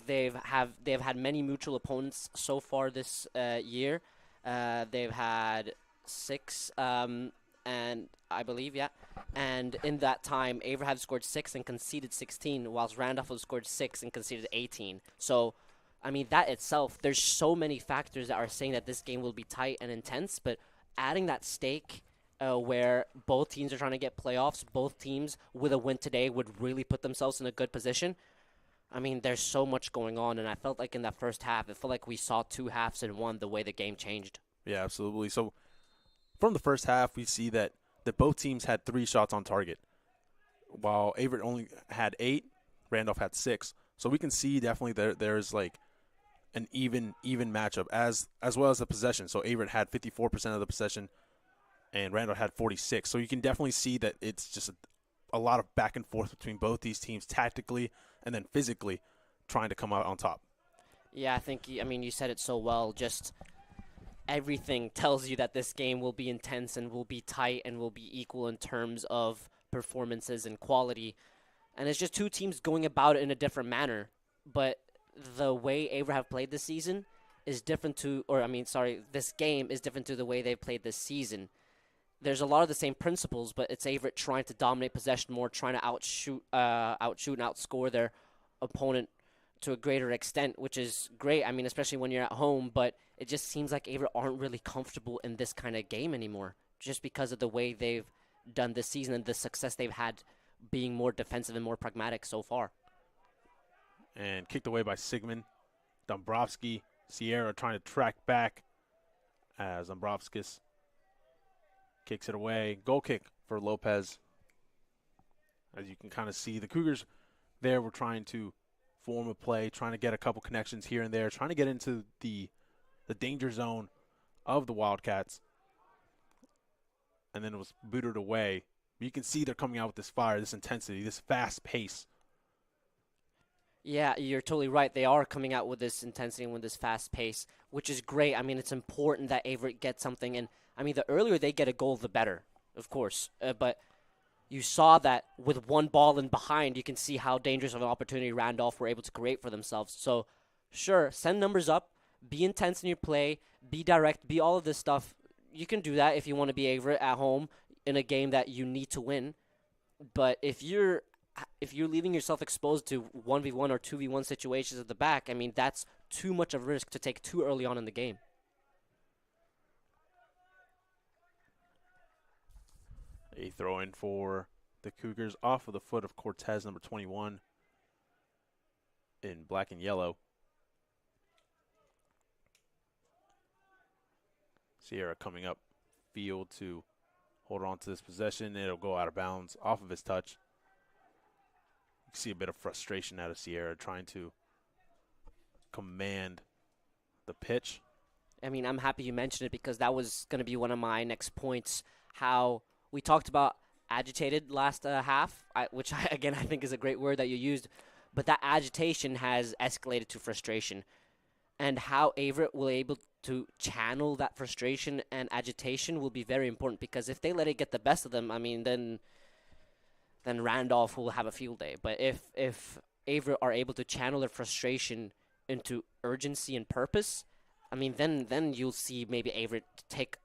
Speaker 2: they've had many mutual opponents so far this year. They've had 6, and I believe, yeah. And in that time, Averett had scored 6 and conceded 16, whilst Randolph has scored 6 and conceded 18. So, I mean, that itself, there's so many factors that are saying that this game will be tight and intense, but adding that stake where both teams are trying to get playoffs, both teams with a win today would really put themselves in a good position. I mean, there's so much going on, and I felt like in that first half, it felt like we saw 2 halves in one, the way the game changed.
Speaker 1: Yeah, absolutely. So from the first half, we see that both teams had 3 shots on target, while Averett only had 8, Randolph had 6. So we can see definitely there's like an even matchup as well as the possession. So Averett had 54% of the possession, and Randolph had 46. So you can definitely see that it's just a lot of back and forth between both these teams tactically and then physically trying to come out on top.
Speaker 2: Yeah, you said it so well. Just everything tells you that this game will be intense and will be tight and will be equal in terms of performances and quality. And it's just two teams going about it in a different manner. But the way Averett have played this season is different this game is different to the way they've played this season. There's a lot of the same principles, but it's Averett trying to dominate possession more, trying to outshoot and outscore their opponent to a greater extent, which is great. I mean, especially when you're at home, but it just seems like Averett aren't really comfortable in this kind of game anymore, just because of the way they've done this season and the success they've had being more defensive and more pragmatic so far.
Speaker 1: And kicked away by Sigmund. Dombrovski, Sierra trying to track back as Dombrovskis kicks it away. Goal kick for Lopez. As you can kind of see, the Cougars there were trying to form a play, trying to get a couple connections here and there, trying to get into the danger zone of the Wildcats. and then it was booted away. But you can see they're coming out with this fire, this intensity, this fast pace.
Speaker 2: Yeah, you're totally right. They are coming out with this intensity and with this fast pace, which is great. I mean, it's important that Averett gets something. And, I mean, the earlier they get a goal, the better, of course. But you saw that with one ball in behind, you can see how dangerous of an opportunity Randolph were able to create for themselves. So, sure, send numbers up, be intense in your play, be direct, be all of this stuff. You can do that if you want to be Averett at home in a game that you need to win. But if you're leaving yourself exposed to 1v1 or 2v1 situations at the back, I mean, that's too much of a risk to take too early on in the game.
Speaker 1: A throw in for the Cougars off of the foot of Cortez, number 21, in black and yellow. Sierra coming up field to hold on to this possession. It'll go out of bounds off of his touch. You see a bit of frustration out of Sierra trying to command the pitch.
Speaker 2: I mean, I'm happy you mentioned it because that was going to be one of my next points. How we talked about agitated last half, which again I think is a great word that you used, but that agitation has escalated to frustration. And how Averett will able to channel that frustration and agitation will be very important because if they let it get the best of them, I mean, then Randolph will have a field day. But if Averett are able to channel their frustration into urgency and purpose, I mean, then you'll see maybe Averett take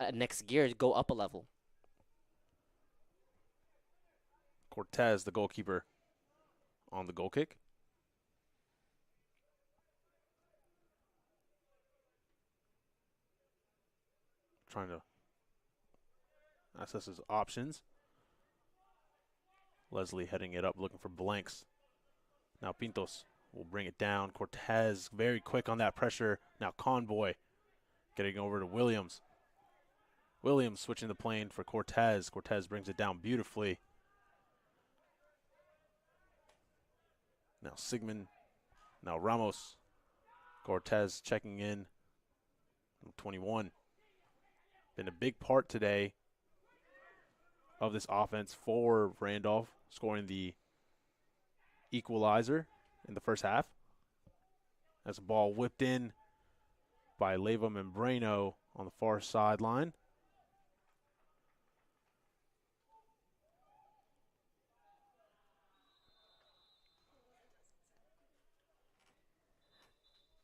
Speaker 2: a next gear, go up a level.
Speaker 1: Cortez, the goalkeeper, on the goal kick. Trying to assess his options. Leslie heading it up, looking for blanks. Now Pintos will bring it down. Cortez very quick on that pressure. Now Convoy getting over to Williams. Williams switching the plane for Cortez. Cortez brings it down beautifully. Now Sigmund. Now Ramos. Cortez checking in. 21. Been a big part today of this offense for Randolph, scoring the equalizer in the first half. As a ball whipped in by Leva Membrano on the far sideline.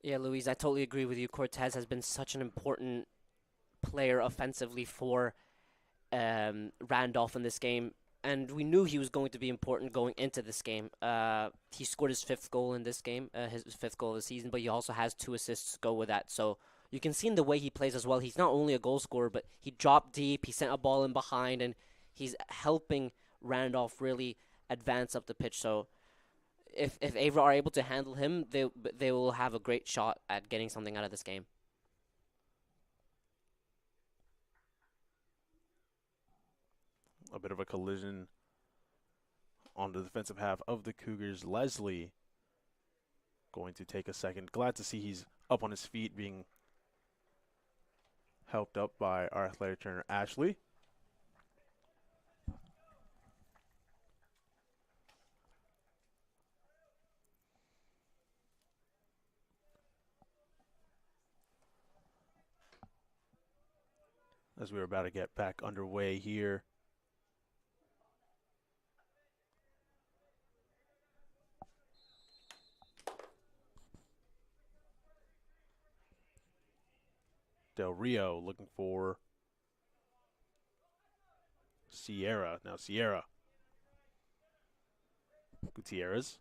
Speaker 2: Yeah, Luis, I totally agree with you. Cortez has been such an important player offensively for Randolph in this game, and we knew he was going to be important going into this game. He scored his fifth goal in this game, his fifth goal of the season, but he also has 2 assists to go with that. So you can see in the way he plays as well, he's not only a goal scorer, but he dropped deep, he sent a ball in behind, and he's helping Randolph really advance up the pitch. So if Averett are able to handle him, they will have a great shot at getting something out of this game.
Speaker 1: A bit of a collision on the defensive half of the Cougars. Leslie going to take a second. Glad to see he's up on his feet, being helped up by our athletic trainer, Ashley. As we're about to get back underway here. Del Rio looking for Sierra. Now Sierra. Gutierrez.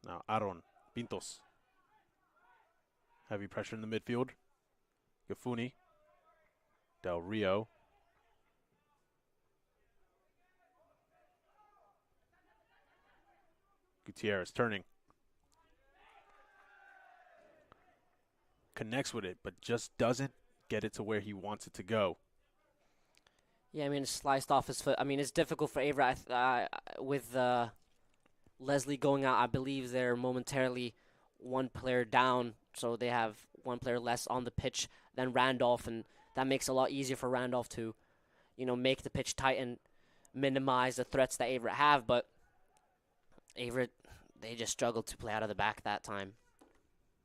Speaker 1: Now Aaron Pintos. Heavy pressure in the midfield. Gafuni. Del Rio. Gutierrez turning. Connects with it, but just doesn't get it to where he wants it to go.
Speaker 2: Yeah, I mean, it's sliced off his foot. I mean, it's difficult for Averett with Leslie going out, I believe they're momentarily one player down, so they have one player less on the pitch than Randolph, and that makes it a lot easier for Randolph to, make the pitch tight and minimize the threats that Averett have. But Averett, they just struggled to play out of the back that time.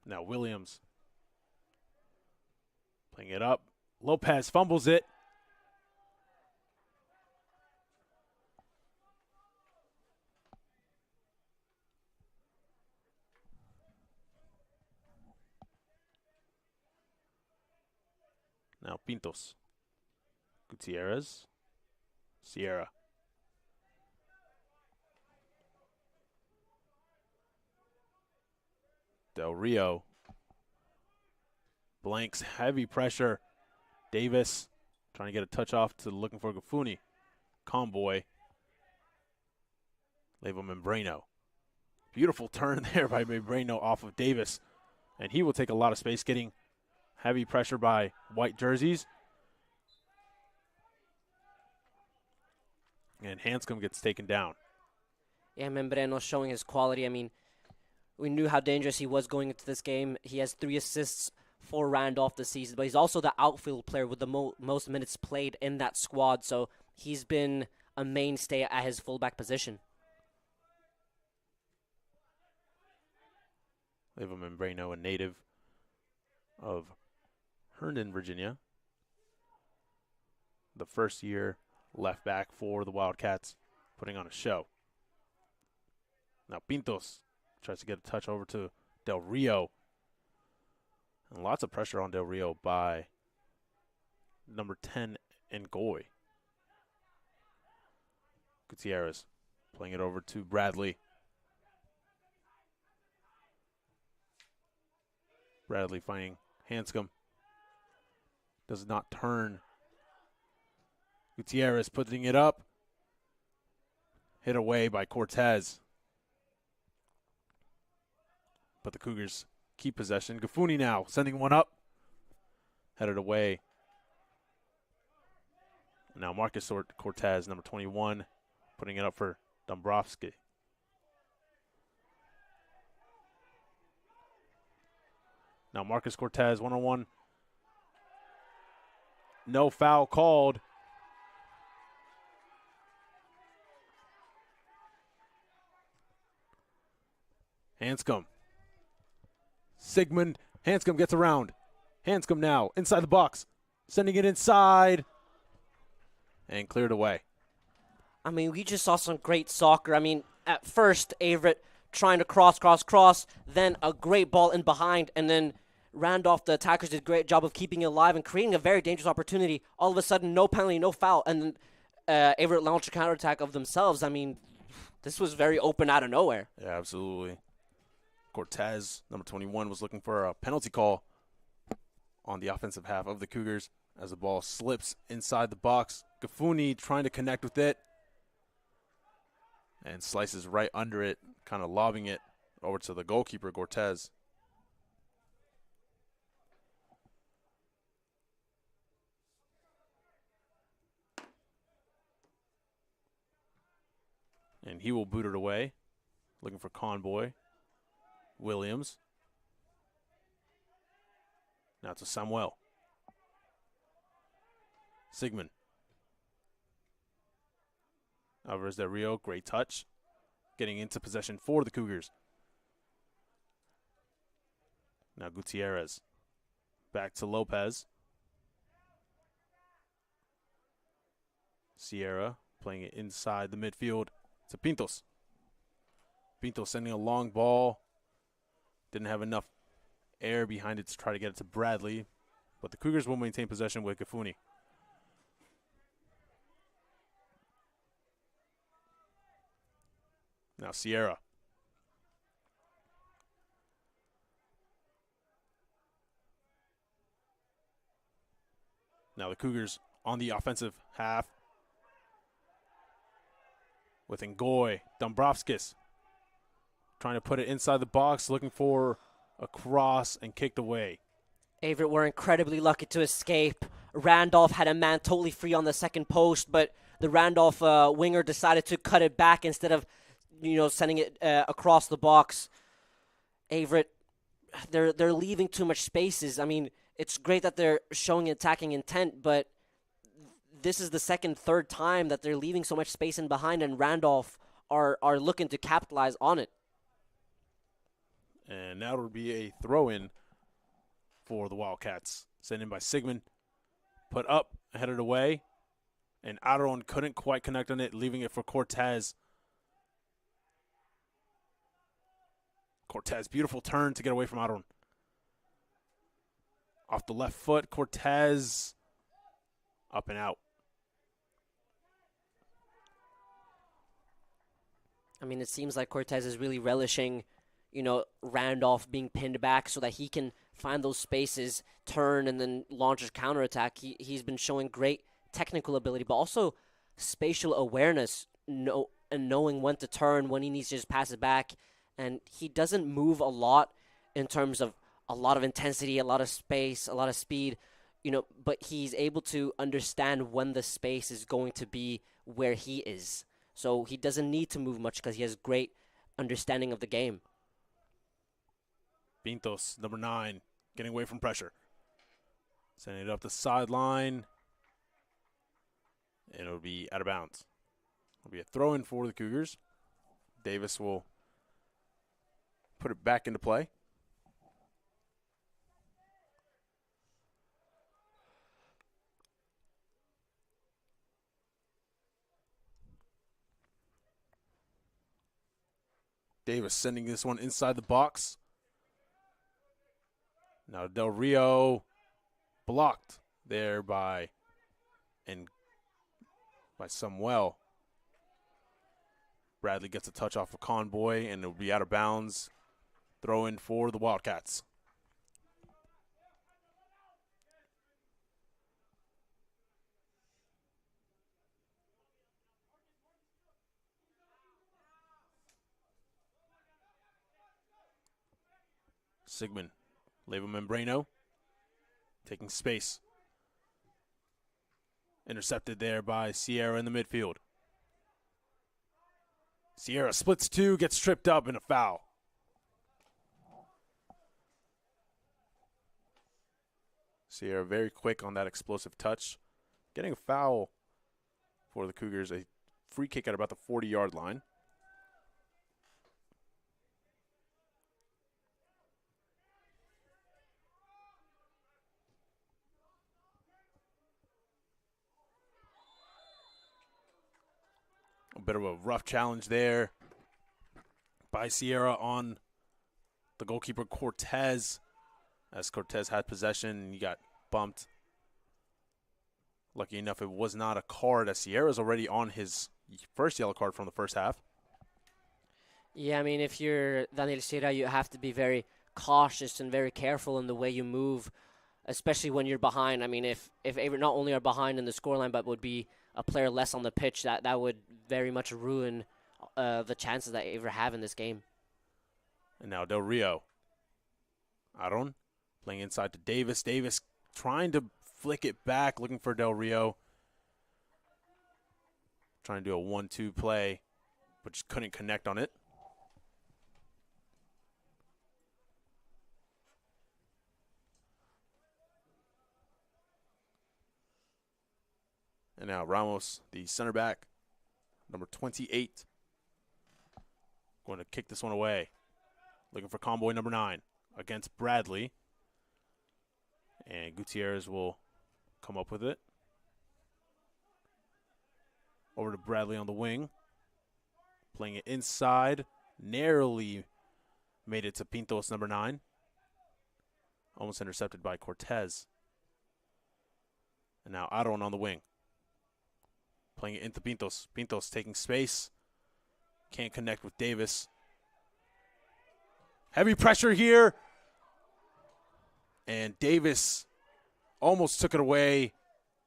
Speaker 1: Now Williams playing it up. Lopez fumbles it. Now Pintos. Gutierrez. Sierra. Del Rio. Blanks, heavy pressure. Davis trying to get a touch off to looking for Gafuni. Convoy. Leva Membrano. Beautiful turn there by Membrano off of Davis. And he will take a lot of space, getting heavy pressure by white jerseys. And Hanscom gets taken down.
Speaker 2: Yeah, Membrano showing his quality. I mean, we knew how dangerous he was going into this game. He has 3 assists for Randolph this season, but he's also the outfield player with the most minutes played in that squad, so he's been a mainstay at his fullback position.
Speaker 1: Leva Membrano, a native of Herndon, Virginia. The first year left back for the Wildcats, putting on a show. Now Pintos tries to get a touch over to Del Rio. And lots of pressure on Del Rio by number 10, Ngoy. Gutierrez playing it over to Bradley. Bradley finding Hanscom. Does not turn. Gutierrez putting it up. Hit away by Cortez. But the Cougars keep possession. Gafuni now sending one up. Headed away. Now Marcus Cortez, number 21, putting it up for Dombrowski. Now Marcus Cortez, one-on-one. No foul called. Hanscom. Sigmund Hanscom gets around. Hanscom now inside the box. Sending it inside. And cleared away.
Speaker 2: I mean, we just saw some great soccer. I mean, at first, Averett trying to cross, then a great ball in behind, and then Randolph, the attackers, did a great job of keeping it alive and creating a very dangerous opportunity. All of a sudden, no penalty, no foul, and then Averett launched a counterattack of themselves. I mean, this was very open out of nowhere.
Speaker 1: Yeah, absolutely. Cortez, number 21, was looking for a penalty call on the offensive half of the Cougars as the ball slips inside the box. Gafuni trying to connect with it and slices right under it, kind of lobbing it over to the goalkeeper, Cortez. And he will boot it away, looking for Convoy. Williams. Now to Samuel. Sigmund. Alvarez Del Rio, great touch. Getting into possession for the Cougars. Now Gutierrez. Back to Lopez. Sierra playing it inside the midfield to Pintos. Pintos sending a long ball. Didn't have enough air behind it to try to get it to Bradley. But the Cougars will maintain possession with Gafuni. Now Sierra. Now the Cougars on the offensive half with Ngoy, Dombrovskis trying to put it inside the box, looking for a cross and kicked away.
Speaker 2: Averett were incredibly lucky to escape. Randolph had a man totally free on the second post, but the Randolph winger decided to cut it back instead of sending it across the box. Averett, they're leaving too much spaces. I mean, it's great that they're showing attacking intent, but this is the second, third time that they're leaving so much space in behind, and Randolph are looking to capitalize on it.
Speaker 1: And now it'll be a throw-in for the Wildcats. Sent in by Sigmund. Put up, headed away. And Aron couldn't quite connect on it, leaving it for Cortez. Cortez, beautiful turn to get away from Aron. Off the left foot, Cortez up and out.
Speaker 2: I mean, it seems like Cortez is really relishing, Randolph being pinned back so that he can find those spaces, turn, and then launch his counterattack. He's been showing great technical ability, but also spatial awareness, and knowing when to turn, when he needs to just pass it back. And he doesn't move a lot in terms of a lot of intensity, a lot of space, a lot of speed, but he's able to understand when the space is going to be where he is. So he doesn't need to move much because he has great understanding of the game.
Speaker 1: Pintos, number 9, getting away from pressure. Sending it up the sideline. And it'll be out of bounds. It'll be a throw-in for the Cougars. Davis will put it back into play. Davis sending this one inside the box. Now Del Rio blocked there by Samuel. Bradley gets a touch off of Conboy, and it'll be out of bounds. Throw in for the Wildcats. Sigmund, Leva Membrano, taking space. Intercepted there by Sierra in the midfield. Sierra splits 2, gets tripped up, and a foul. Sierra very quick on that explosive touch. Getting a foul for the Cougars, a free kick at about the 40-yard line. A bit of a rough challenge there by Sierra on the goalkeeper Cortez. As Cortez had possession, and he got bumped. Lucky enough, it was not a card, as Sierra's already on his first yellow card from the first half.
Speaker 2: Yeah, I mean, if you're Daniel Sierra, you have to be very cautious and very careful in the way you move, especially when you're behind. I mean, if Averett not only are behind in the scoreline, but would be a player less on the pitch, that would very much ruin the chances that Averett have in this game.
Speaker 1: And now Del Rio. Aron playing inside to Davis. Davis trying to flick it back, looking for Del Rio. Trying to do a 1-2 play, but just couldn't connect on it. And now Ramos, the center back, number 28, going to kick this one away. Looking for Conboy, number 9, against Bradley. And Gutierrez will come up with it. Over to Bradley on the wing. Playing it inside. Narrowly made it to Pintos, number 9. Almost intercepted by Cortez. And now Aron on the wing. Playing it into Pintos. Pintos taking space. Can't connect with Davis. Heavy pressure here. And Davis almost took it away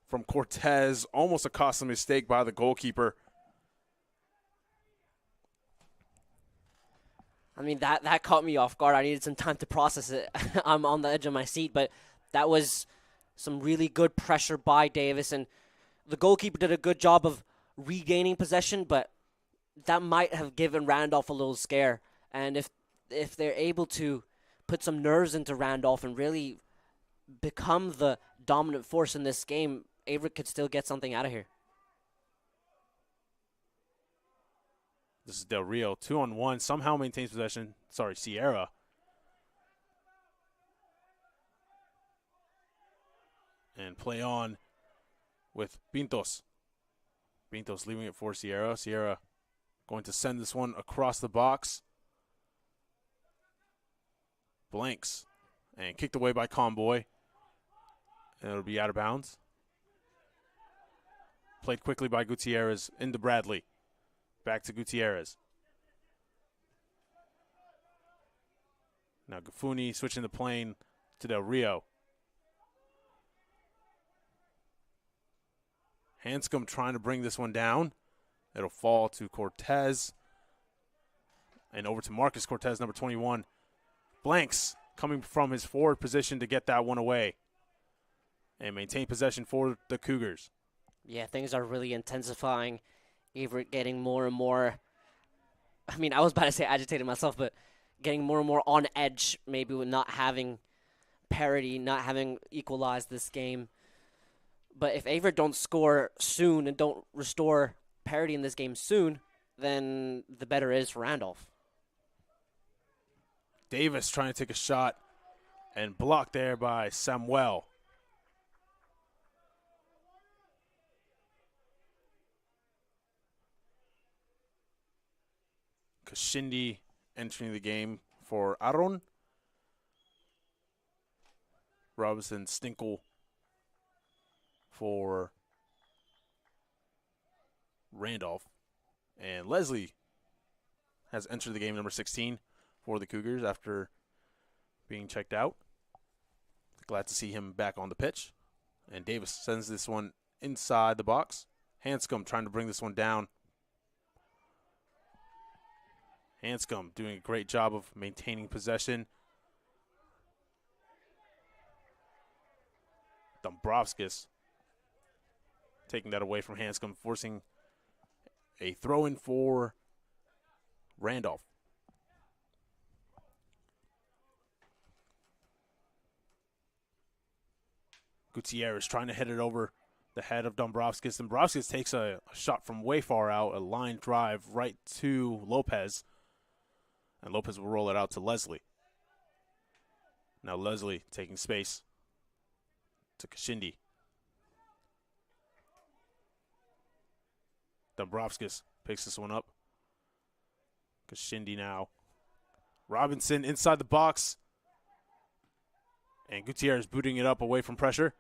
Speaker 1: from Cortez. Almost a costly mistake by the goalkeeper.
Speaker 2: I mean, that caught me off guard. I needed some time to process it. I'm on the edge of my seat, but that was some really good pressure by Davis, and the goalkeeper did a good job of regaining possession, but that might have given Randolph a little scare. And if they're able to put some nerves into Randolph and really become the dominant force in this game, Averett could still get something out of here.
Speaker 1: This is Del Rio, 2-on-1, somehow maintains possession. Sorry, Sierra. And play on with Pintos. Pintos leaving it for Sierra. Sierra going to send this one across the box. Blanks. And kicked away by Conboy. And it'll be out of bounds. Played quickly by Gutierrez into Bradley. Back to Gutierrez. Now Gafuni switching the plane to Del Rio. Hanscom trying to bring this one down. It'll fall to Cortez. And over to Marcus Cortez, number 21. Blanks coming from his forward position to get that one away. And maintain possession for the Cougars.
Speaker 2: Yeah, things are really intensifying. Averett getting more and more, I mean, I was about to say agitated myself, but getting more and more on edge, maybe with not having parity, not having equalized this game. But if Averett don't score soon and don't restore parity in this game soon, then the better is for Randolph.
Speaker 1: Davis trying to take a shot and blocked there by Samuel. Kashindi entering the game for Aron. Robinson Stinkle for Randolph. And Leslie has entered the game, number 16, for the Cougars after being checked out. Glad to see him back on the pitch. And Davis sends this one inside the box. Hanscom trying to bring this one down. Hanscom doing a great job of maintaining possession. Dombrovskis taking that away from Hanscom, forcing a throw-in for Randolph. Gutierrez trying to hit it over the head of Dombrovskis. Dombrovskis takes a shot from way far out, a line drive right to Lopez. And Lopez will roll it out to Leslie. Now Leslie taking space to Kashindi. Dombrovskis picks this one up. Kashindi now. Robinson inside the box. And Gutierrez booting it up away from pressure.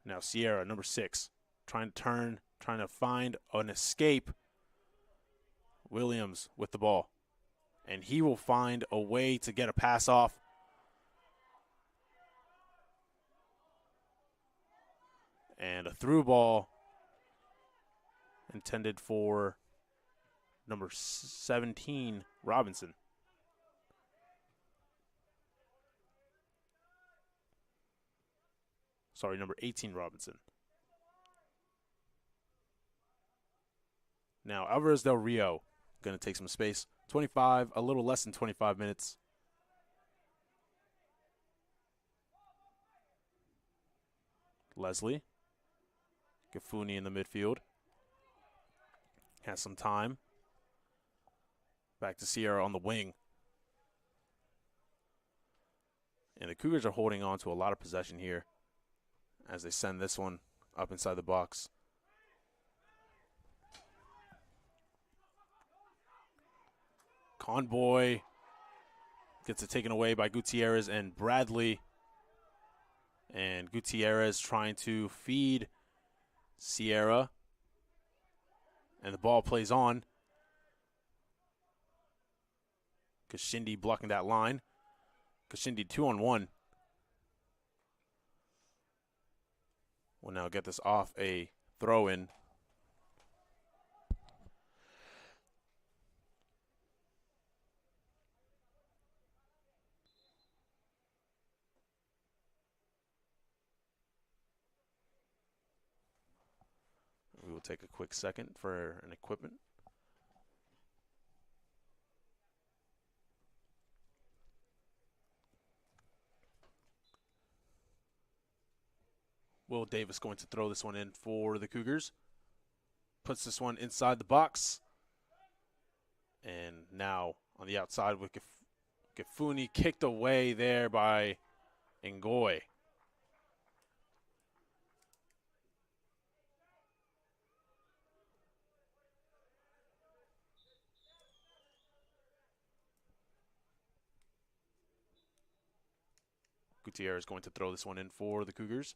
Speaker 1: Now Sierra, number 6, trying to turn, trying to find an escape. Williams with the ball. And he will find a way to get a pass off. And a through ball intended for number 17, Robinson. Sorry, number 18, Robinson. Now, Alvarez Del Rio going to take some space. 25, a little less than 25 minutes. Leslie. Gafuni in the midfield. Has some time. Back to Sierra on the wing. And the Cougars are holding on to a lot of possession here as they send this one up inside the box. Conboy gets it taken away by Gutierrez and Bradley. And Gutierrez trying to feed Sierra. And the ball plays on. Kashindi blocking that line. Kashindi 2-on-1. Will now get this off a throw-in. will take a quick second for an equipment. Will Davis going to throw this one in for the Cougars. Puts this one inside the box. And now on the outside with Gifuni, kicked away there by Ngoy. Gutierrez going to throw this one in for the Cougars.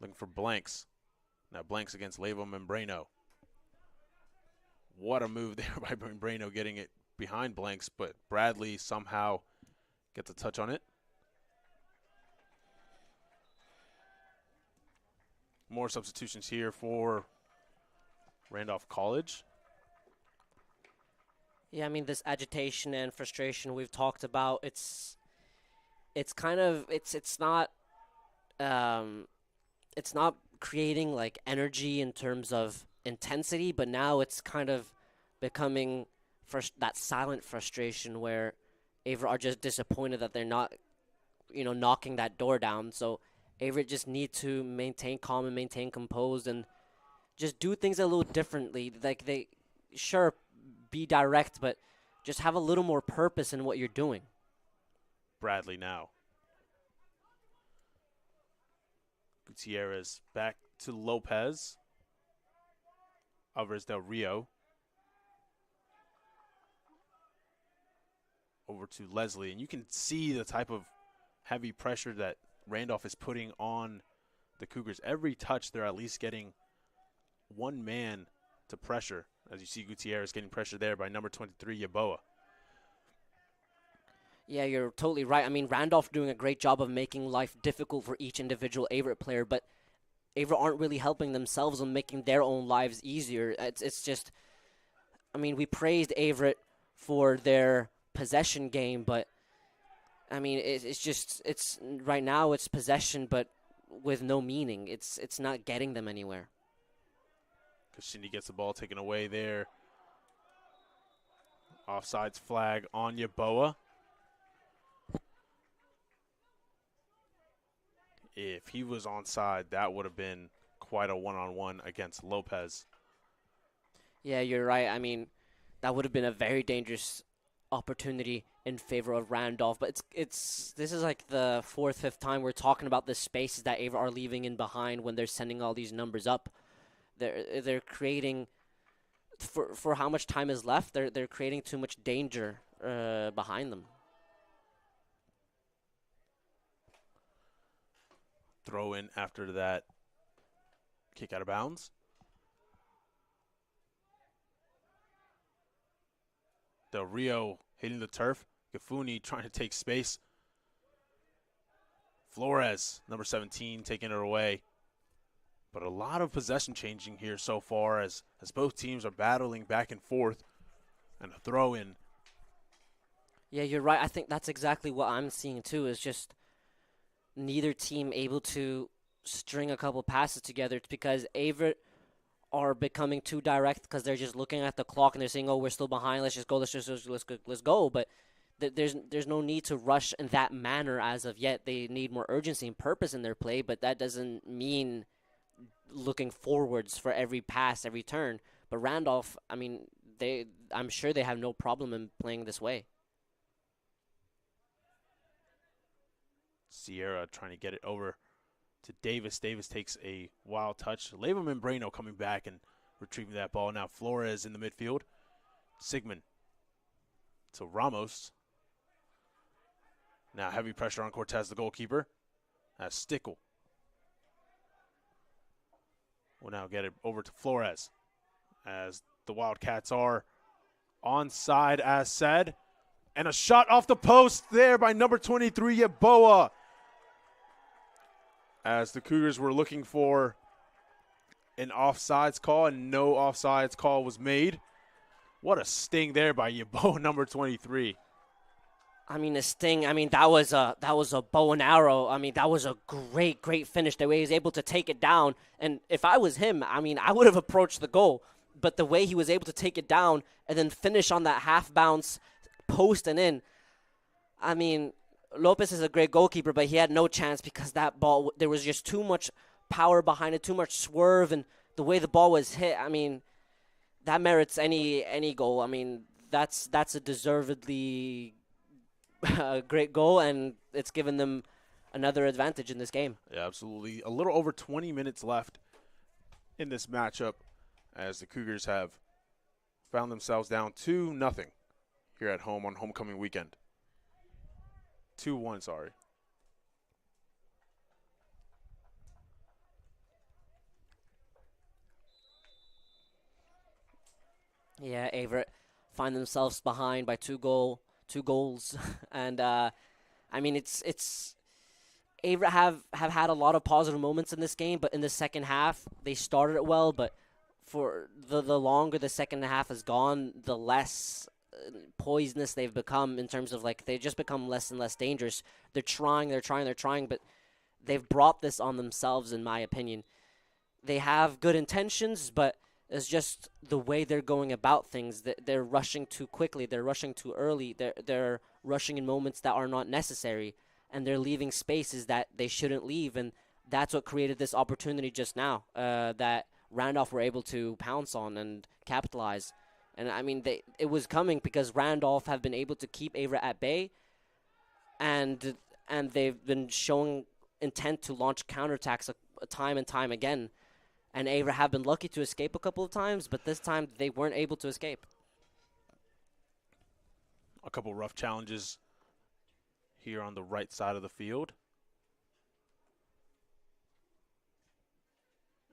Speaker 1: Looking for Blanks. Now Blanks against Lavo Membrano. What a move there by Membrano, getting it behind Blanks, but Bradley somehow gets a touch on it. More substitutions here for Randolph College.
Speaker 2: Yeah, I mean, this agitation and frustration we've talked about, it's not creating like energy in terms of intensity, but now it's kind of becoming that silent frustration where Averett are just disappointed that they're not, knocking that door down. So Averett just need to maintain calm and maintain composed and just do things a little differently. Like be direct, but just have a little more purpose in what you're doing.
Speaker 1: Bradley now. Gutierrez back to Lopez. Alvarez Del Rio. Over to Leslie. And you can see the type of heavy pressure that Randolph is putting on the Cougars. Every touch, they're at least getting one man to pressure. As you see Gutierrez getting pressure there by number 23, Yaboa.
Speaker 2: Yeah, you're totally right. I mean, Randolph doing a great job of making life difficult for each individual Averett player, but Averett aren't really helping themselves on making their own lives easier. It's just, I mean, we praised Averett for their possession game, but, I mean, it's right now it's possession, but with no meaning. It's not getting them anywhere.
Speaker 1: Kashindi gets the ball taken away there. Offsides flag on Yaboa. If he was onside, that would have been quite a one-on-one against Lopez.
Speaker 2: Yeah, you're right. I mean, that would have been a very dangerous opportunity in favor of Randolph. But this is like the fourth, fifth time we're talking about the spaces that Averett are leaving in behind when they're sending all these numbers up. They're creating, for how much time is left, they're creating too much danger behind them.
Speaker 1: Throw in after that kick out of bounds. Del Rio hitting the turf. Gifuni trying to take space. Flores, number 17, taking it away. But a lot of possession changing here so far as both teams are battling back and forth. And a throw in.
Speaker 2: Yeah, you're right. I think that's exactly what I'm seeing too, is just neither team able to string a couple passes together. It's because Averett are becoming too direct because they're just looking at the clock and they're saying, "Oh, we're still behind. Let's go." But there's no need to rush in that manner as of yet. They need more urgency and purpose in their play, but that doesn't mean looking forwards for every pass, every turn. But Randolph, I mean, I'm sure they have no problem in playing this way.
Speaker 1: Sierra trying to get it over to Davis. Davis takes a wild touch. Lavo Membrano coming back and retrieving that ball. Now Flores in the midfield. Sigmund to Ramos. Now heavy pressure on Cortez, the goalkeeper. That's Stickle. We'll now get it over to Flores as the Wildcats are onside as said. And a shot off the post there by number 23, Yaboa. As the Cougars were looking for an offsides call, and no offsides call was made. What a sting there by Yaboa, number 23.
Speaker 2: I mean, the sting. I mean, that was a bow and arrow. I mean, that was a great finish. The way he was able to take it down. And if I was him, I mean, I would have approached the goal. But the way he was able to take it down and then finish on that half bounce, post and in. I mean, Lopez is a great goalkeeper, but he had no chance because that ball. There was just too much power behind it, too much swerve, and the way the ball was hit. I mean, that merits any goal. I mean, that's a deservedly great goal, and it's given them another advantage in this game.
Speaker 1: Yeah, absolutely. A little over 20 minutes left in this matchup as the Cougars have found themselves down 2-0 here at home on homecoming weekend. 2-1, sorry.
Speaker 2: Yeah, Averett find themselves behind by two goals, and I mean it's Averett have had a lot of positive moments in this game, but in the second half they started it well, but for the longer the second half has gone, the less poisonous they've become in terms of like they just become less and less dangerous. They're trying, but they've brought this on themselves, in my opinion. They have good intentions, but it's just the way they're going about things. They're rushing too quickly. They're rushing too early. They're rushing in moments that are not necessary, and they're leaving spaces that they shouldn't leave. And that's what created this opportunity just now that Randolph were able to pounce on and capitalize. And I mean, it was coming because Randolph have been able to keep Averett at bay, and they've been showing intent to launch counterattacks time and time again. And Averett have been lucky to escape a couple of times, but this time they weren't able to escape.
Speaker 1: A couple rough challenges here on the right side of the field,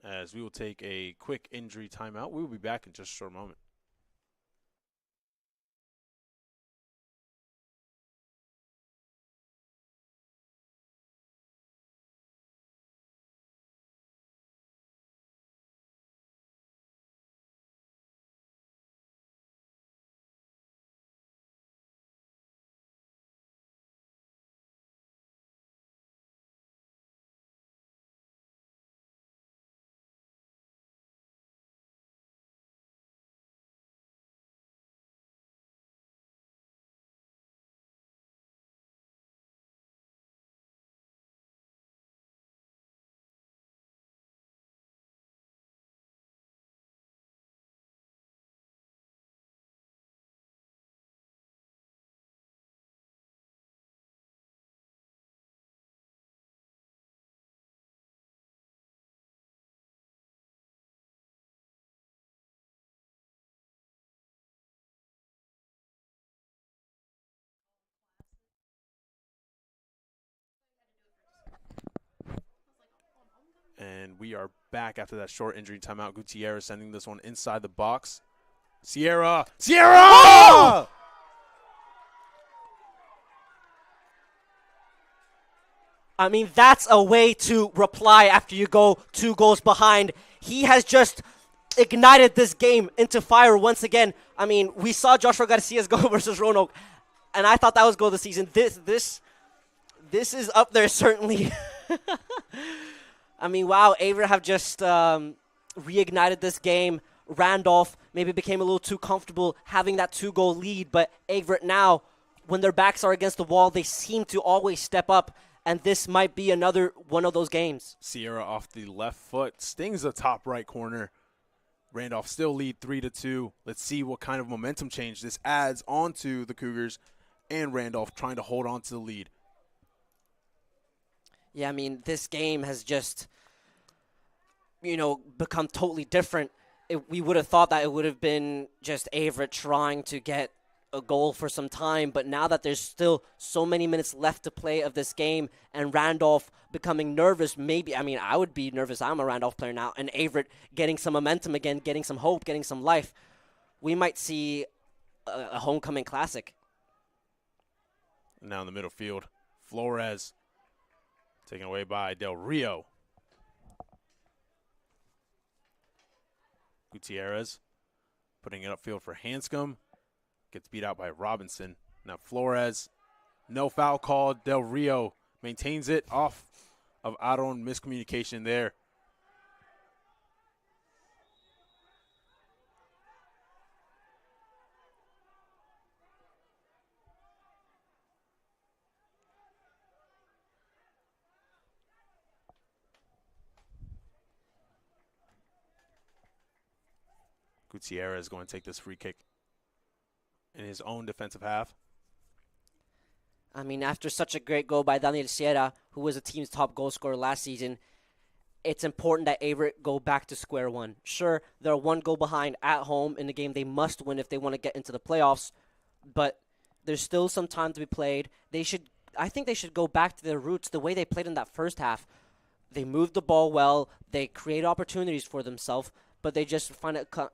Speaker 1: as we will take a quick injury timeout. We will be back in just a short moment. And we are back after that short injury timeout. Gutierrez sending this one inside the box. Sierra!
Speaker 2: Oh! I mean, that's a way to reply after you go 2 goals behind. He has just ignited this game into fire once again. I mean, we saw Joshua Garcia's goal versus Roanoke, and I thought that was goal of the season. This is up there, certainly. I mean, wow, Averett have just reignited this game. Randolph maybe became a little too comfortable having that 2-goal lead, but Averett now, when their backs are against the wall, they seem to always step up, and this might be another one of those games.
Speaker 1: Sierra off the left foot stings the top right corner. Randolph still lead 3-2. Let's see what kind of momentum change this adds onto the Cougars and Randolph trying to hold on to the lead.
Speaker 2: Yeah, I mean, this game has just, become totally different. We would have thought that it would have been just Averett trying to get a goal for some time, but now that there's still so many minutes left to play of this game and Randolph becoming nervous, I would be nervous. I'm a Randolph player now, and Averett getting some momentum again, getting some hope, getting some life. We might see a homecoming classic.
Speaker 1: Now in the middle field, Flores taken away by Del Rio. Gutierrez putting it upfield for Hanscom. Gets beat out by Robinson. Now Flores No foul call. Del Rio maintains it off of Aaron. Miscommunication there. Gutierrez is going to take this free kick in his own defensive half.
Speaker 2: I mean, after such a great goal by Daniel Sierra, who was the team's top goal scorer last season, it's important that Averett go back to square one. Sure, they're one goal behind at home in the game they must win if they want to get into the playoffs, but there's still some time to be played. I think they should go back to their roots, the way they played in that first half. They moved the ball well, they create opportunities for themselves, but they just found it kind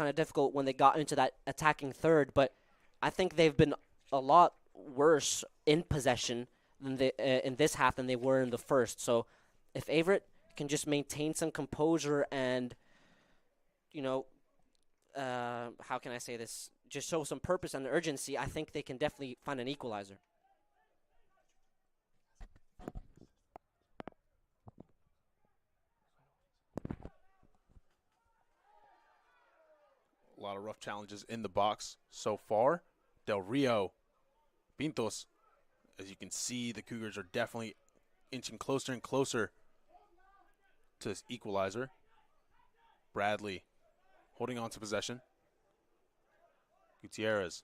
Speaker 2: of difficult when they got into that attacking third. But I think they've been a lot worse in possession than in this half than they were in the first. So if Averett can just maintain some composure and, how can I say this? Just show some purpose and urgency, I think they can definitely find an equalizer.
Speaker 1: A lot of rough challenges in the box so far. Del Rio, Pintos, as you can see, the Cougars are definitely inching closer and closer to this equalizer. Bradley holding on to possession. Gutierrez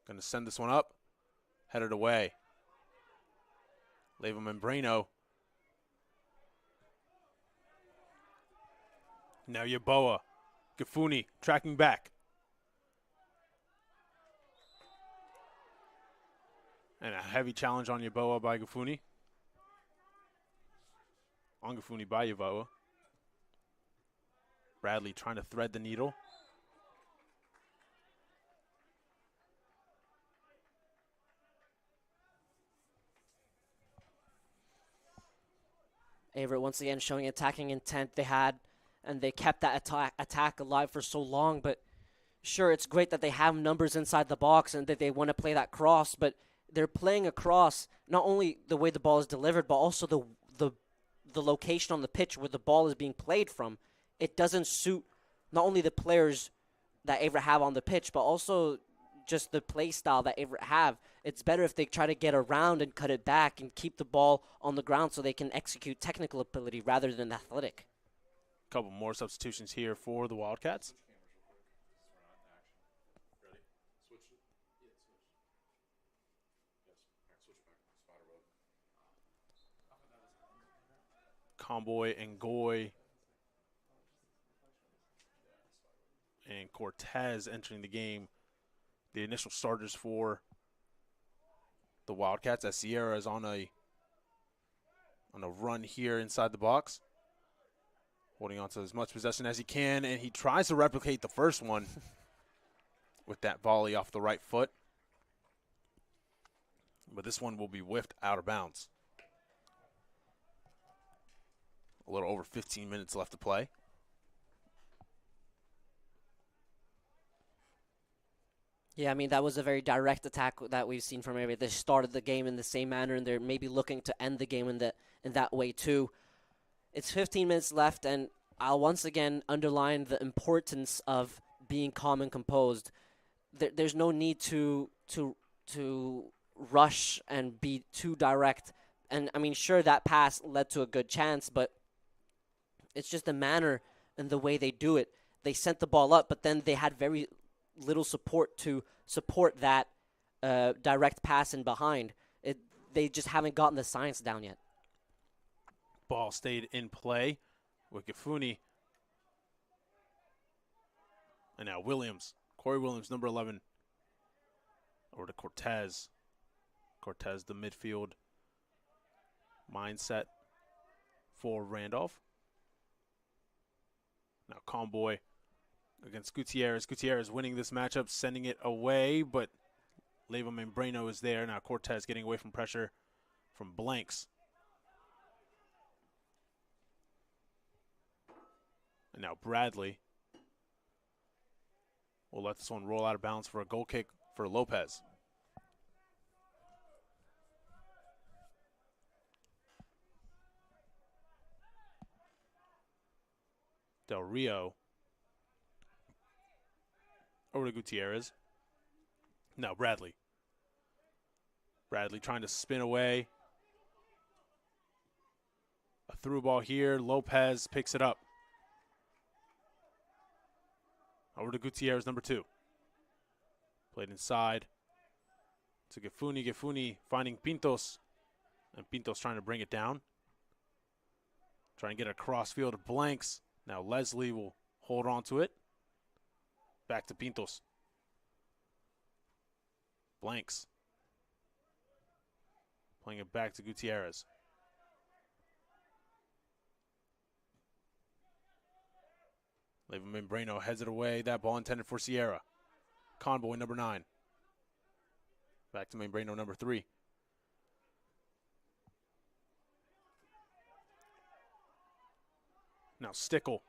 Speaker 1: going to send this one up, headed away. Leva Membrano. Now Yeboah. Gafuni tracking back. And a heavy challenge on Yeboah by Gafuni. On Gafuni by Yeboah. Bradley trying to thread the needle.
Speaker 2: Averett once again showing attacking intent they had, and they kept that attack alive for so long. But sure, it's great that they have numbers inside the box and that they want to play that cross, but they're playing a cross, not only the way the ball is delivered, but also the location on the pitch where the ball is being played from. It doesn't suit not only the players that Averett have on the pitch, but also just the play style that Averett have. It's better if they try to get around and cut it back and keep the ball on the ground so they can execute technical ability rather than athletic.
Speaker 1: A couple more substitutions here for the Wildcats. Comboy and Goy and Cortez entering the game. The initial starters for the Wildcats, as Sierra is on a run here inside the box, holding on to as much possession as he can, and he tries to replicate the first one with that volley off the right foot. But this one will be whiffed out of bounds. A little over 15 minutes left to play.
Speaker 2: Yeah, I mean, that was a very direct attack that we've seen from Averett. They started the game in the same manner, and they're maybe looking to end the game in that way too. It's 15 minutes left, and I'll once again underline the importance of being calm and composed. There's no need to rush and be too direct. And, I mean, sure, that pass led to a good chance, but it's just the manner and the way they do it. They sent the ball up, but then they had very little support to support that direct pass in behind. They just haven't gotten the science down yet.
Speaker 1: Ball stayed in play with Gafuni. And now Williams. Corey Williams, number 11. Over to Cortez. Cortez, the midfield mindset for Randolph. Now Comboy against Gutierrez. Gutierrez winning this matchup, sending it away, but Leva Membrano is there. Now Cortez getting away from pressure from Blanks. And now Bradley will let this one roll out of bounds for a goal kick for Lopez. Del Rio. Over to Gutierrez. Now Bradley. Bradley trying to spin away. A through ball here. Lopez picks it up. Over to Gutierrez, number 2. Played inside to Gefuni. Gefuni finding Pintos. And Pintos trying to bring it down. Trying to get a crossfield of blanks. Now Leslie will hold on to it. Back to Pintos. Blanks. Playing it back to Gutierrez. Leva Membrano heads it away. That ball intended for Sierra. Conboy, number 9. Back to Membrano, number 3. Now Stickle.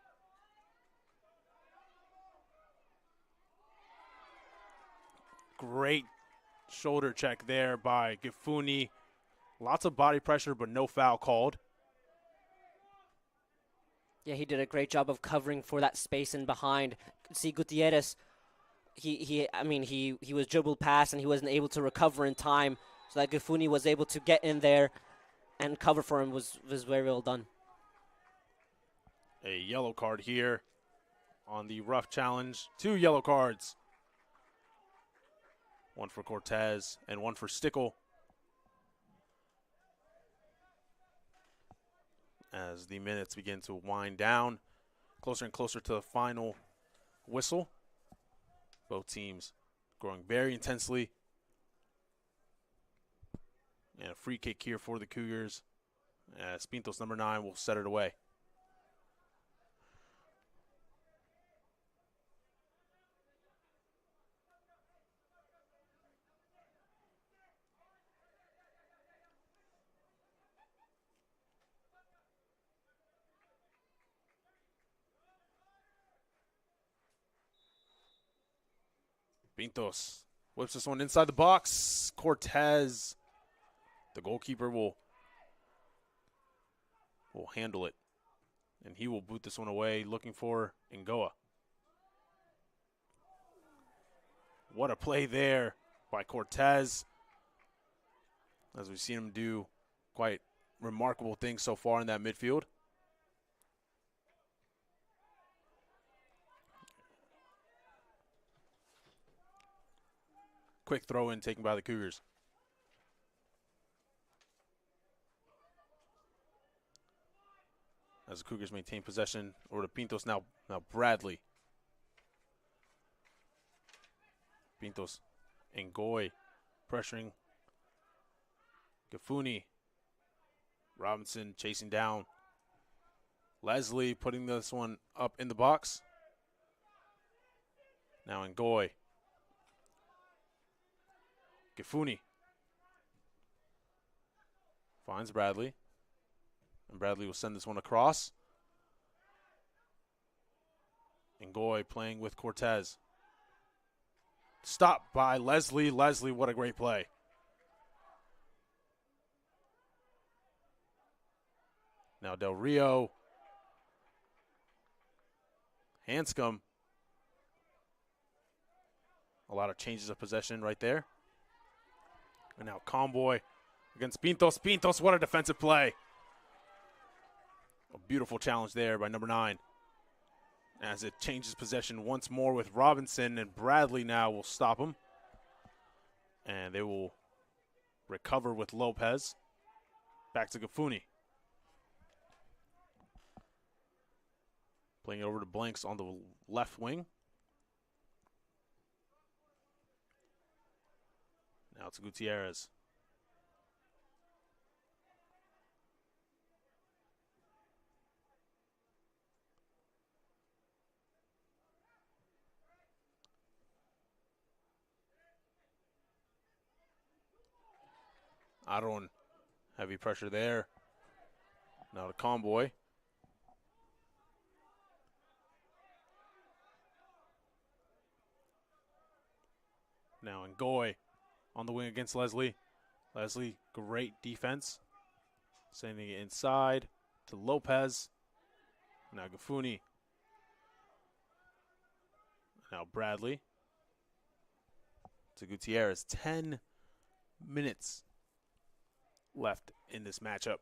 Speaker 1: Great shoulder check there by Gefuni. Lots of body pressure, but no foul called.
Speaker 2: Yeah, he did a great job of covering for that space in behind. See Gutierrez, he was dribbled past and he wasn't able to recover in time. So that Gefuni was able to get in there and cover for him was very well done.
Speaker 1: A yellow card here on the rough challenge. 2 yellow cards. One for Cortez and one for Stickle. As the minutes begin to wind down, closer and closer to the final whistle. Both teams growing very intensely. And a free kick here for the Cougars, as Pintos, number 9, will set it away. Pintos whips this one inside the box. Cortez, the goalkeeper, will handle it. And he will boot this one away, looking for Ngoa. What a play there by Cortez, as we've seen him do quite remarkable things so far in that midfield. Quick throw in taken by the Cougars. As the Cougars maintain possession over to Pintos. Now Bradley. Pintos and Goy pressuring Gefuni. Robinson chasing down Leslie, putting this one up in the box. Now Ngoy. Gefuni finds Bradley, and Bradley will send this one across. Ngoy playing with Cortez. Stopped by Leslie. Leslie, what a great play. Now Del Rio. Hanscom. A lot of changes of possession right there. And now Conboy against Pintos. Pintos, what a defensive play. A beautiful challenge there by number 9. As it changes possession once more with Robinson, and Bradley now will stop him. And they will recover with Lopez. Back to Gefuni. Playing it over to Blanks on the left wing. Now it's Gutierrez. Aron, heavy pressure there. Now to Conboy. Now Ngoy on the wing against Leslie. Leslie, great defense. Sending it inside to Lopez. Now Gefuni Now Bradley to Gutierrez. 10 minutes left in this matchup.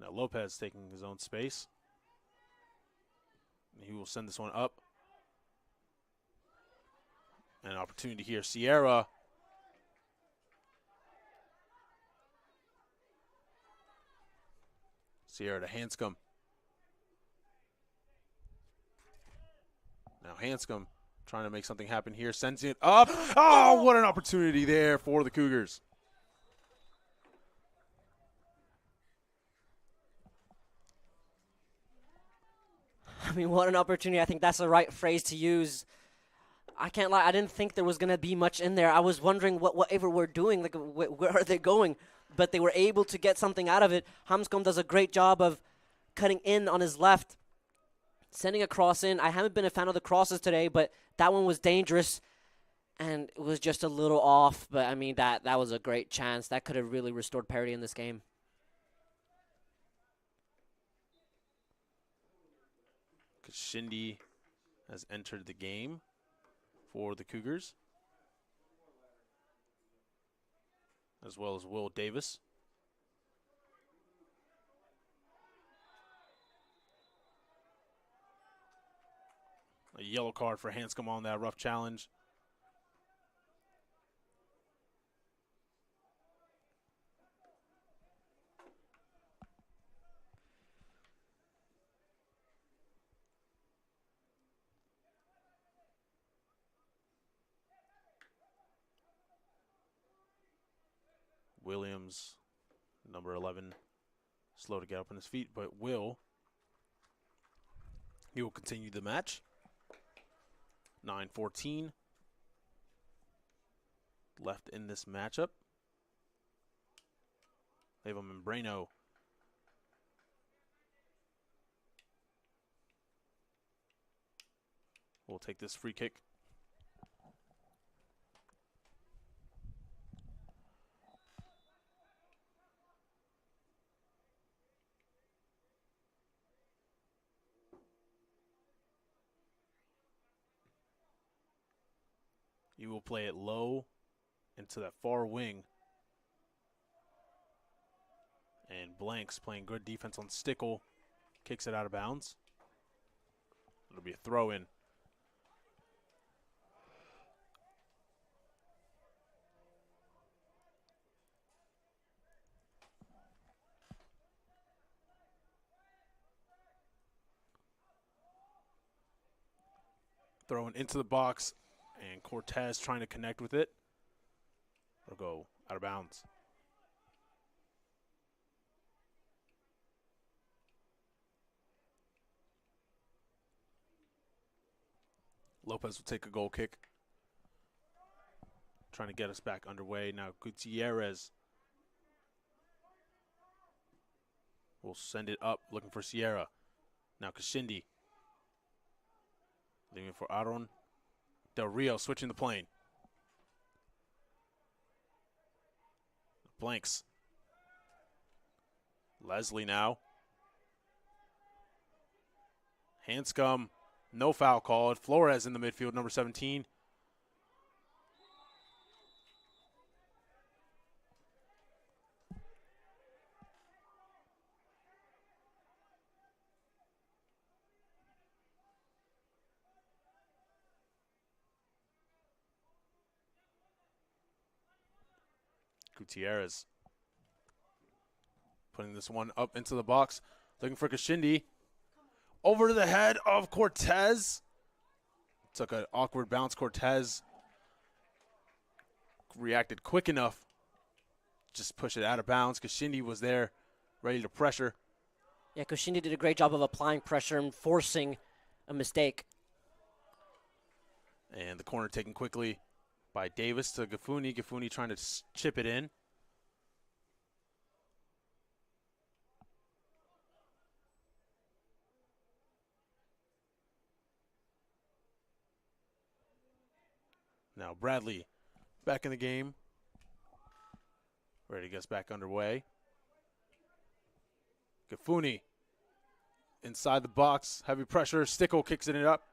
Speaker 1: Now Lopez taking his own space. He will send this one up. An opportunity here. Sierra. Sierra to Hanscom. Now Hanscom trying to make something happen here. Sends it up. Oh, what an opportunity there for the Cougars.
Speaker 2: I mean, what an opportunity. I think that's the right phrase to use. I can't lie. I didn't think there was going to be much in there. I was wondering what Averett were doing. Like, where are they going? But they were able to get something out of it. Hanscom does a great job of cutting in on his left, sending a cross in. I haven't been a fan of the crosses today, but that one was dangerous, and it was just a little off. But, I mean, that was a great chance. That could have really restored parity in this game.
Speaker 1: Shindy has entered the game for the Cougars, as well as Will Davis. A yellow card for Hanscom on that rough challenge. Williams, number 11, slow to get up on his feet, but he will continue the match. 9:14 left in this matchup. Leyva Membreno will take this free kick. He will play it low into that far wing. And Blanks playing good defense on Stickle. Kicks it out of bounds. It'll be a throw-in. Throwing into the box. And Cortez trying to connect with it. It'll go out of bounds. Lopez will take a goal kick. Trying to get us back underway. Now Gutierrez will send it up, looking for Sierra. Now Kashindi. Leaving for Aaron. Del Rio switching the plane. Blanks. Leslie now. Hanscom. No foul called. Flores in the midfield, number 17. Gutierrez putting this one up into the box, looking for Kashindi. Over to the head of Cortez. Took an awkward bounce. Cortez reacted quick enough. Just push it out of bounds. Kashindi was there, ready to pressure.
Speaker 2: Yeah, Kashindi did a great job of applying pressure and forcing a mistake.
Speaker 1: And the corner taken quickly by Davis to Gafuni. Gafuni trying to chip it in. Now Bradley back in the game. Ready to get us back underway. Gafuni inside the box. Heavy pressure. Stickle kicks it up.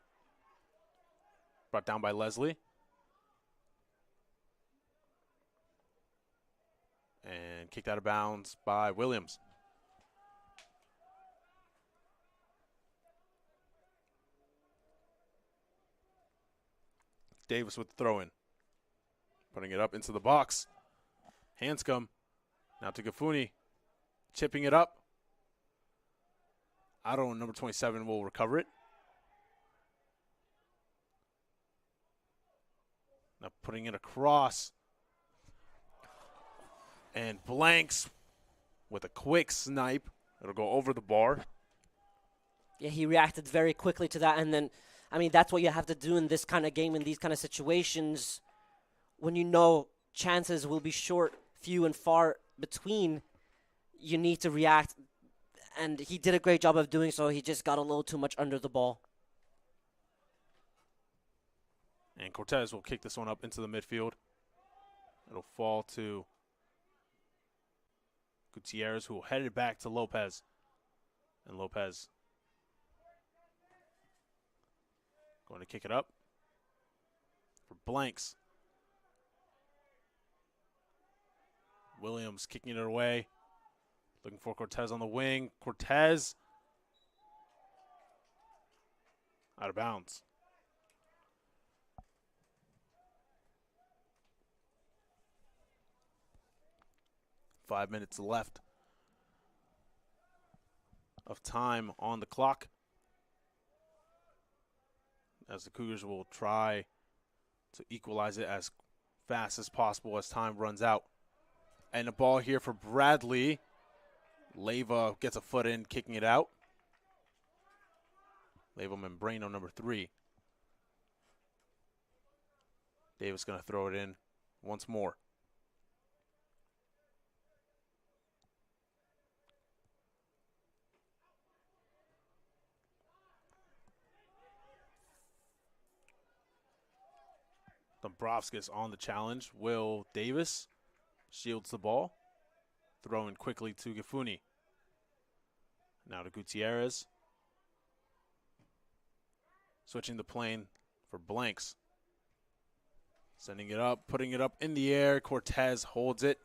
Speaker 1: Brought down by Leslie. And kicked out of bounds by Williams. Davis with the throw-in. Putting it up into the box. Hanscom. Now to Gafuni. Chipping it up. Otto, number 27, will recover it. Now putting it across. And Blanks with a quick snipe. It'll go over the bar.
Speaker 2: Yeah, he reacted very quickly to that. And then, I mean, that's what you have to do in this kind of game, in these kind of situations. When you know chances will be short, few and far between, you need to react. And he did a great job of doing so. He just got a little too much under the ball.
Speaker 1: And Cortez will kick this one up into the midfield. It'll fall to Gutierrez, who will head it back to Lopez. And Lopez going to kick it up for Blanks. Williams kicking it away. Looking for Cortez on the wing. Cortez out of bounds. Five minutes left of time on the clock, as the Cougars will try to equalize it as fast as possible as time runs out. And the ball here for Bradley. Leyva gets a foot in, kicking it out. Leyva Membrano, number 3. Davis going to throw it in once more. Dombrovskis on the challenge. Will Davis shields the ball. Throwing quickly to Gafuni. Now to Gutierrez. Switching the plane for Blanks. Sending it up, putting it up in the air. Cortez holds it.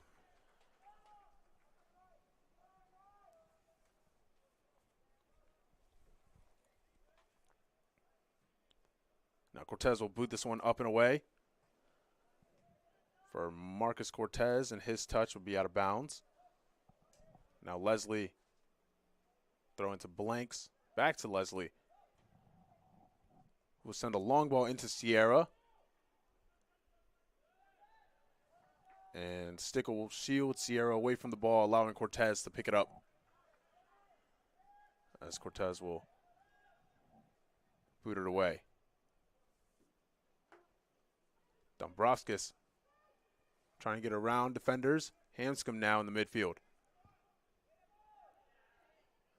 Speaker 1: Now Cortez will boot this one up and away. For Marcus Cortez, and his touch will be out of bounds. Now Leslie throwing to Blanks. Back to Leslie. We'll send a long ball into Sierra. And Stickle will shield Sierra away from the ball, allowing Cortez to pick it up. As Cortez will boot it away. Dombrovskis trying to get around defenders. Hanscom now in the midfield.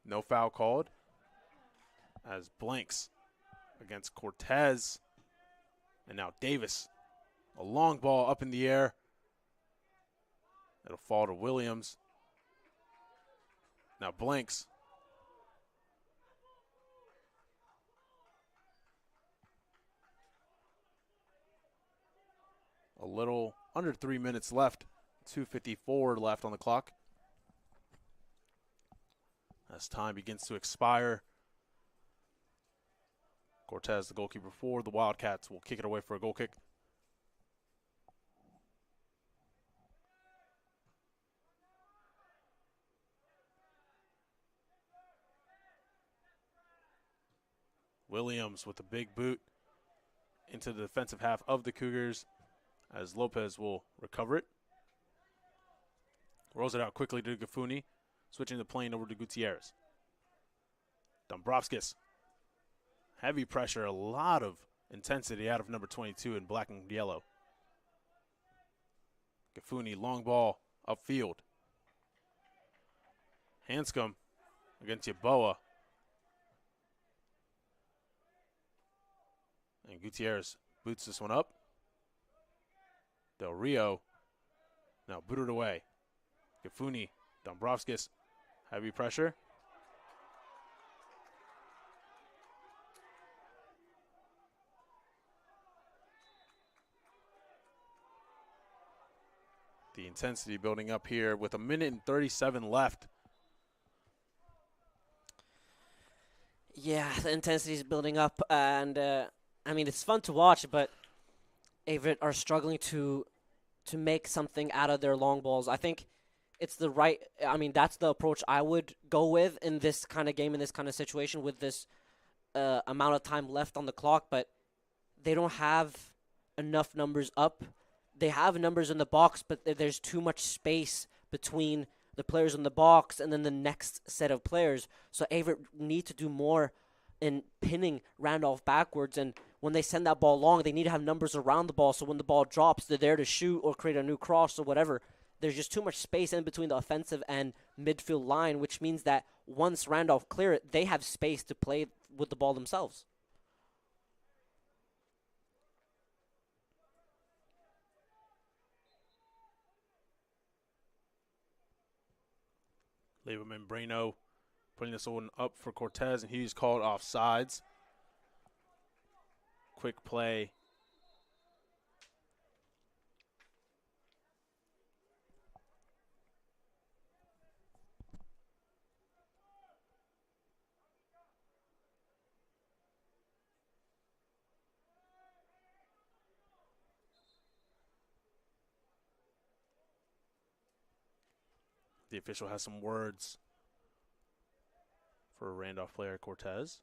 Speaker 1: No foul called. As Blanks against Cortez. And now Davis. A long ball up in the air. It'll fall to Williams. Now Blanks. A little under 3 minutes left. 2:54 left on the clock. As time begins to expire, Cortez, the goalkeeper for the Wildcats, will kick it away for a goal kick. Williams with a big boot into the defensive half of the Cougars, as Lopez will recover it. Rolls it out quickly to Gafuni, switching the plane over to Gutierrez. Dombrovskis. Heavy pressure, a lot of intensity out of number 22 in black and yellow. Gafuni, long ball, upfield. Hanscom against Yeboah. And Gutierrez boots this one up. Del Rio now booted away. Gafuni, Dombrovskis, heavy pressure. intensity building up here with 1:37 left.
Speaker 2: Yeah, the intensity is building up, and I mean, it's fun to watch, but Averett are struggling to make something out of their long balls. I think it's the right. I mean, that's the approach I would go with in this kind of game, in this kind of situation, with this amount of time left on the clock. But they don't have enough numbers up. They have numbers in the box, but there's too much space between the players in the box and then the next set of players. So Averett need to do more in pinning Randolph backwards, and when they send that ball long, they need to have numbers around the ball, so when the ball drops, they're there to shoot or create a new cross or whatever. There's just too much space in between the offensive and midfield line, which means that once Randolph clear it, they have space to play with the ball themselves.
Speaker 1: Leyva Membreno putting this one up for Cortez, and he's called offsides. Quick play. The official has some words for Randolph player Cortez.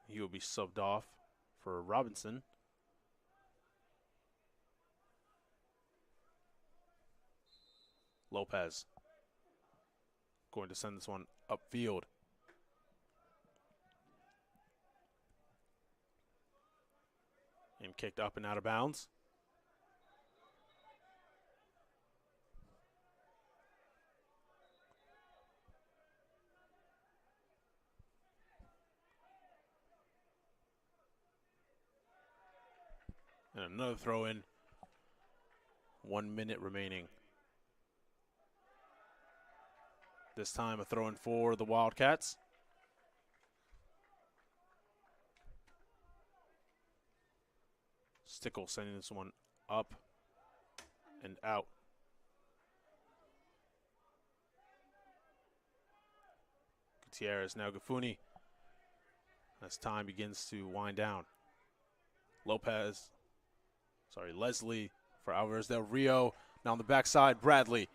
Speaker 1: He will be subbed off for Robinson. Lopez going to send this one upfield. And kicked up and out of bounds. And another throw in. 1 minute remaining. This time a throw in for the Wildcats. Stickle sending this one up and out. Gutierrez, now Gafuni. As time begins to wind down. Leslie for Alvarez del Rio. Now on the backside, Bradley.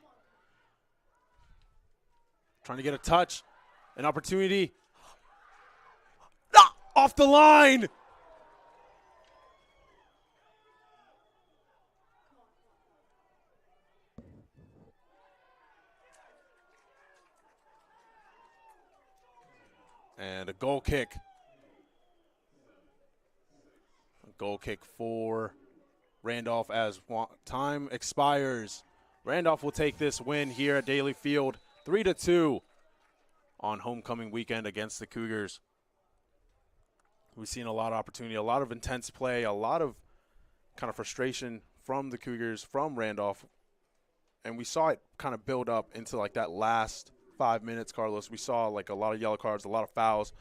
Speaker 1: Trying to get a touch. An opportunity. Off the line! And a goal kick. A goal kick for Randolph as time expires. Randolph will take this win here at Daly Field, 3-2 on homecoming weekend against the Cougars. We've seen a lot of opportunity, a lot of intense play, a lot of kind of frustration from the Cougars, from Randolph. And we saw it kind of build up into like that last 5 minutes, Carlos. We saw like a lot of yellow cards, a lot of fouls,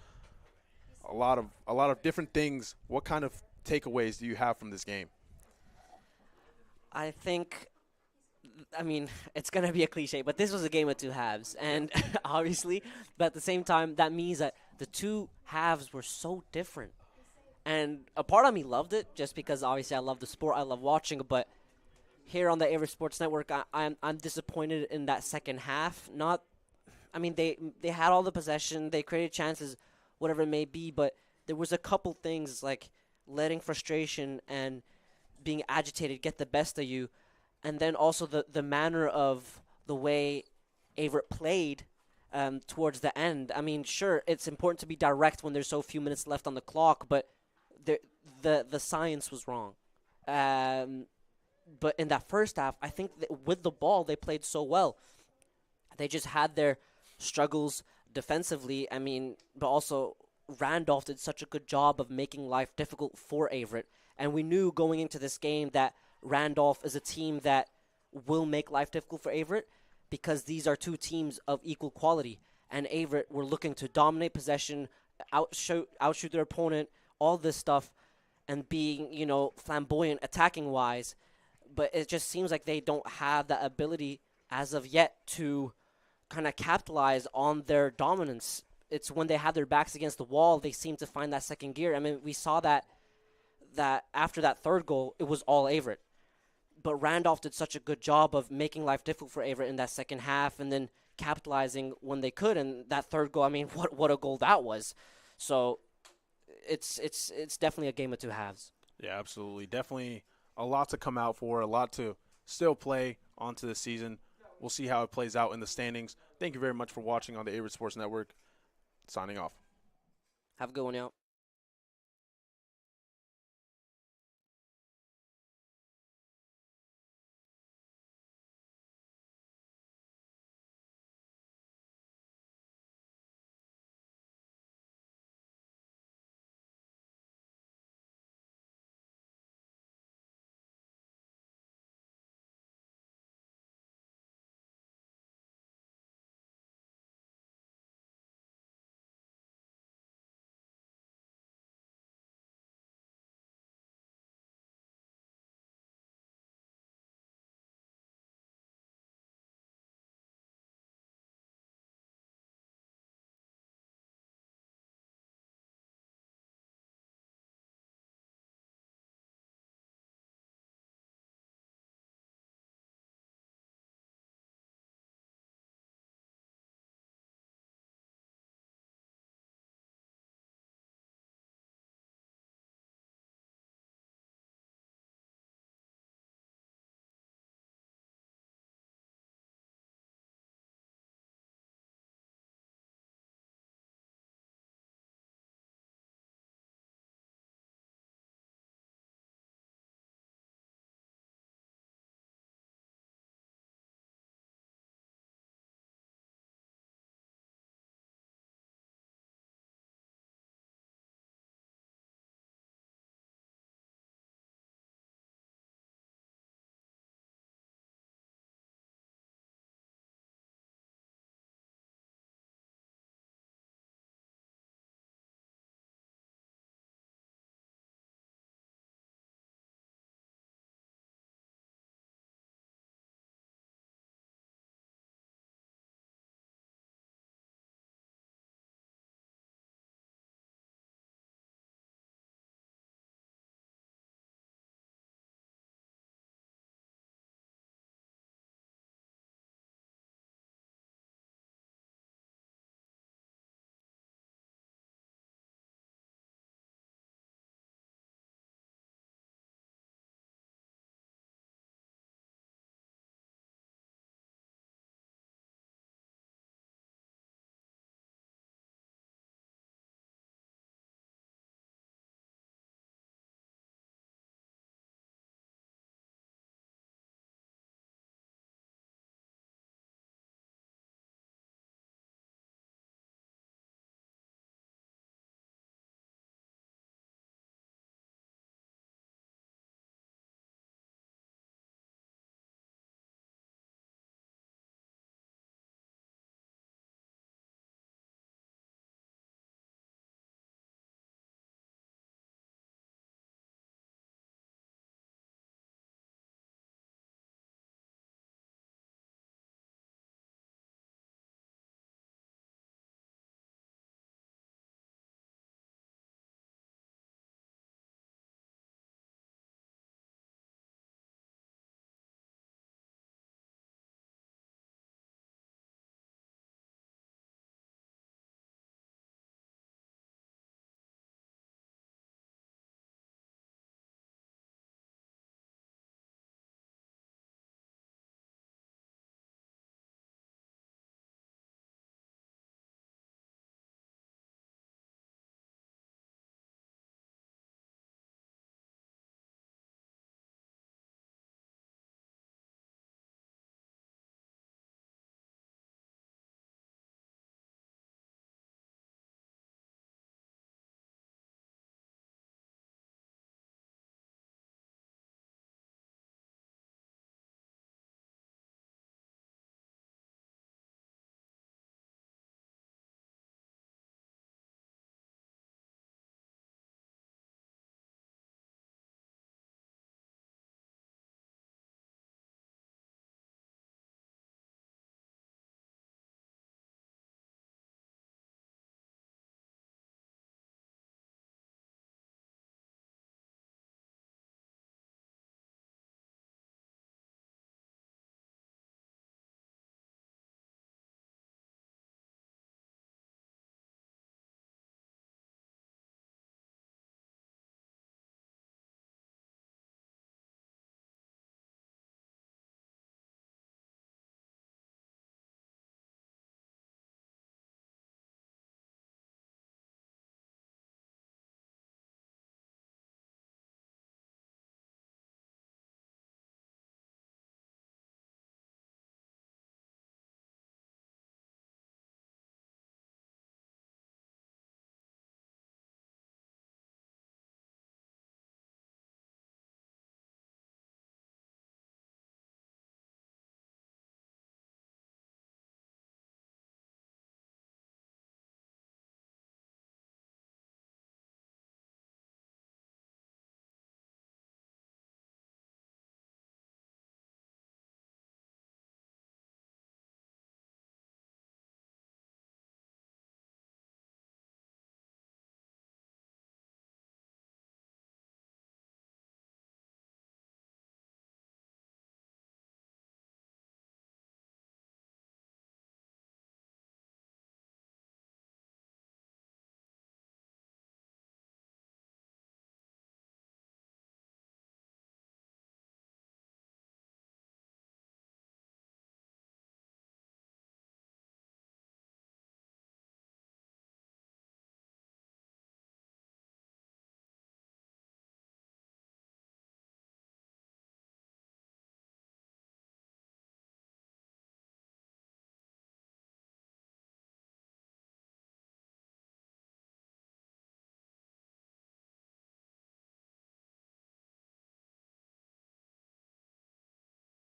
Speaker 1: a lot of different things. What kind of takeaways do you have from this game?
Speaker 2: I think, I mean, it's going to be a cliche, but this was a game of two halves. And obviously, but at the same time, that means that the two halves were so different. And a part of me loved it just because obviously I love the sport, I love watching it. But here on the Averett Sports Network, I'm disappointed in that second half. They had all the possession, they created chances, whatever it may be, but there was a couple things like letting frustration and being agitated get the best of you, and then also the manner of the way Averett played towards the end. I mean, sure, it's important to be direct when there's so few minutes left on the clock, but the science was wrong. But in that first half, I think that with the ball, they played so well. They just had their struggles defensively. I mean, but also Randolph did such a good job of making life difficult for Averett. And we knew going into this game that Randolph is a team that will make life difficult for Averett because these are two teams of equal quality. And Averett were looking to dominate possession, outshoot their opponent, all this stuff and being, flamboyant attacking-wise, but it just seems like they don't have that ability as of yet to kind of capitalize on their dominance. It's when they have their backs against the wall, they seem to find that second gear. I mean, we saw that after that third goal, it was all Averett. But Randolph did such a good job of making life difficult for Averett in that second half and then capitalizing when they could. And that third goal, I mean, what a goal that was. So it's definitely a game of two halves.
Speaker 1: Yeah, absolutely. Definitely a lot to come out for, a lot to still play onto the season. We'll see how it plays out in the standings. Thank you very much for watching on the Averett Sports Network. Signing off.
Speaker 2: Have a good one, y'all.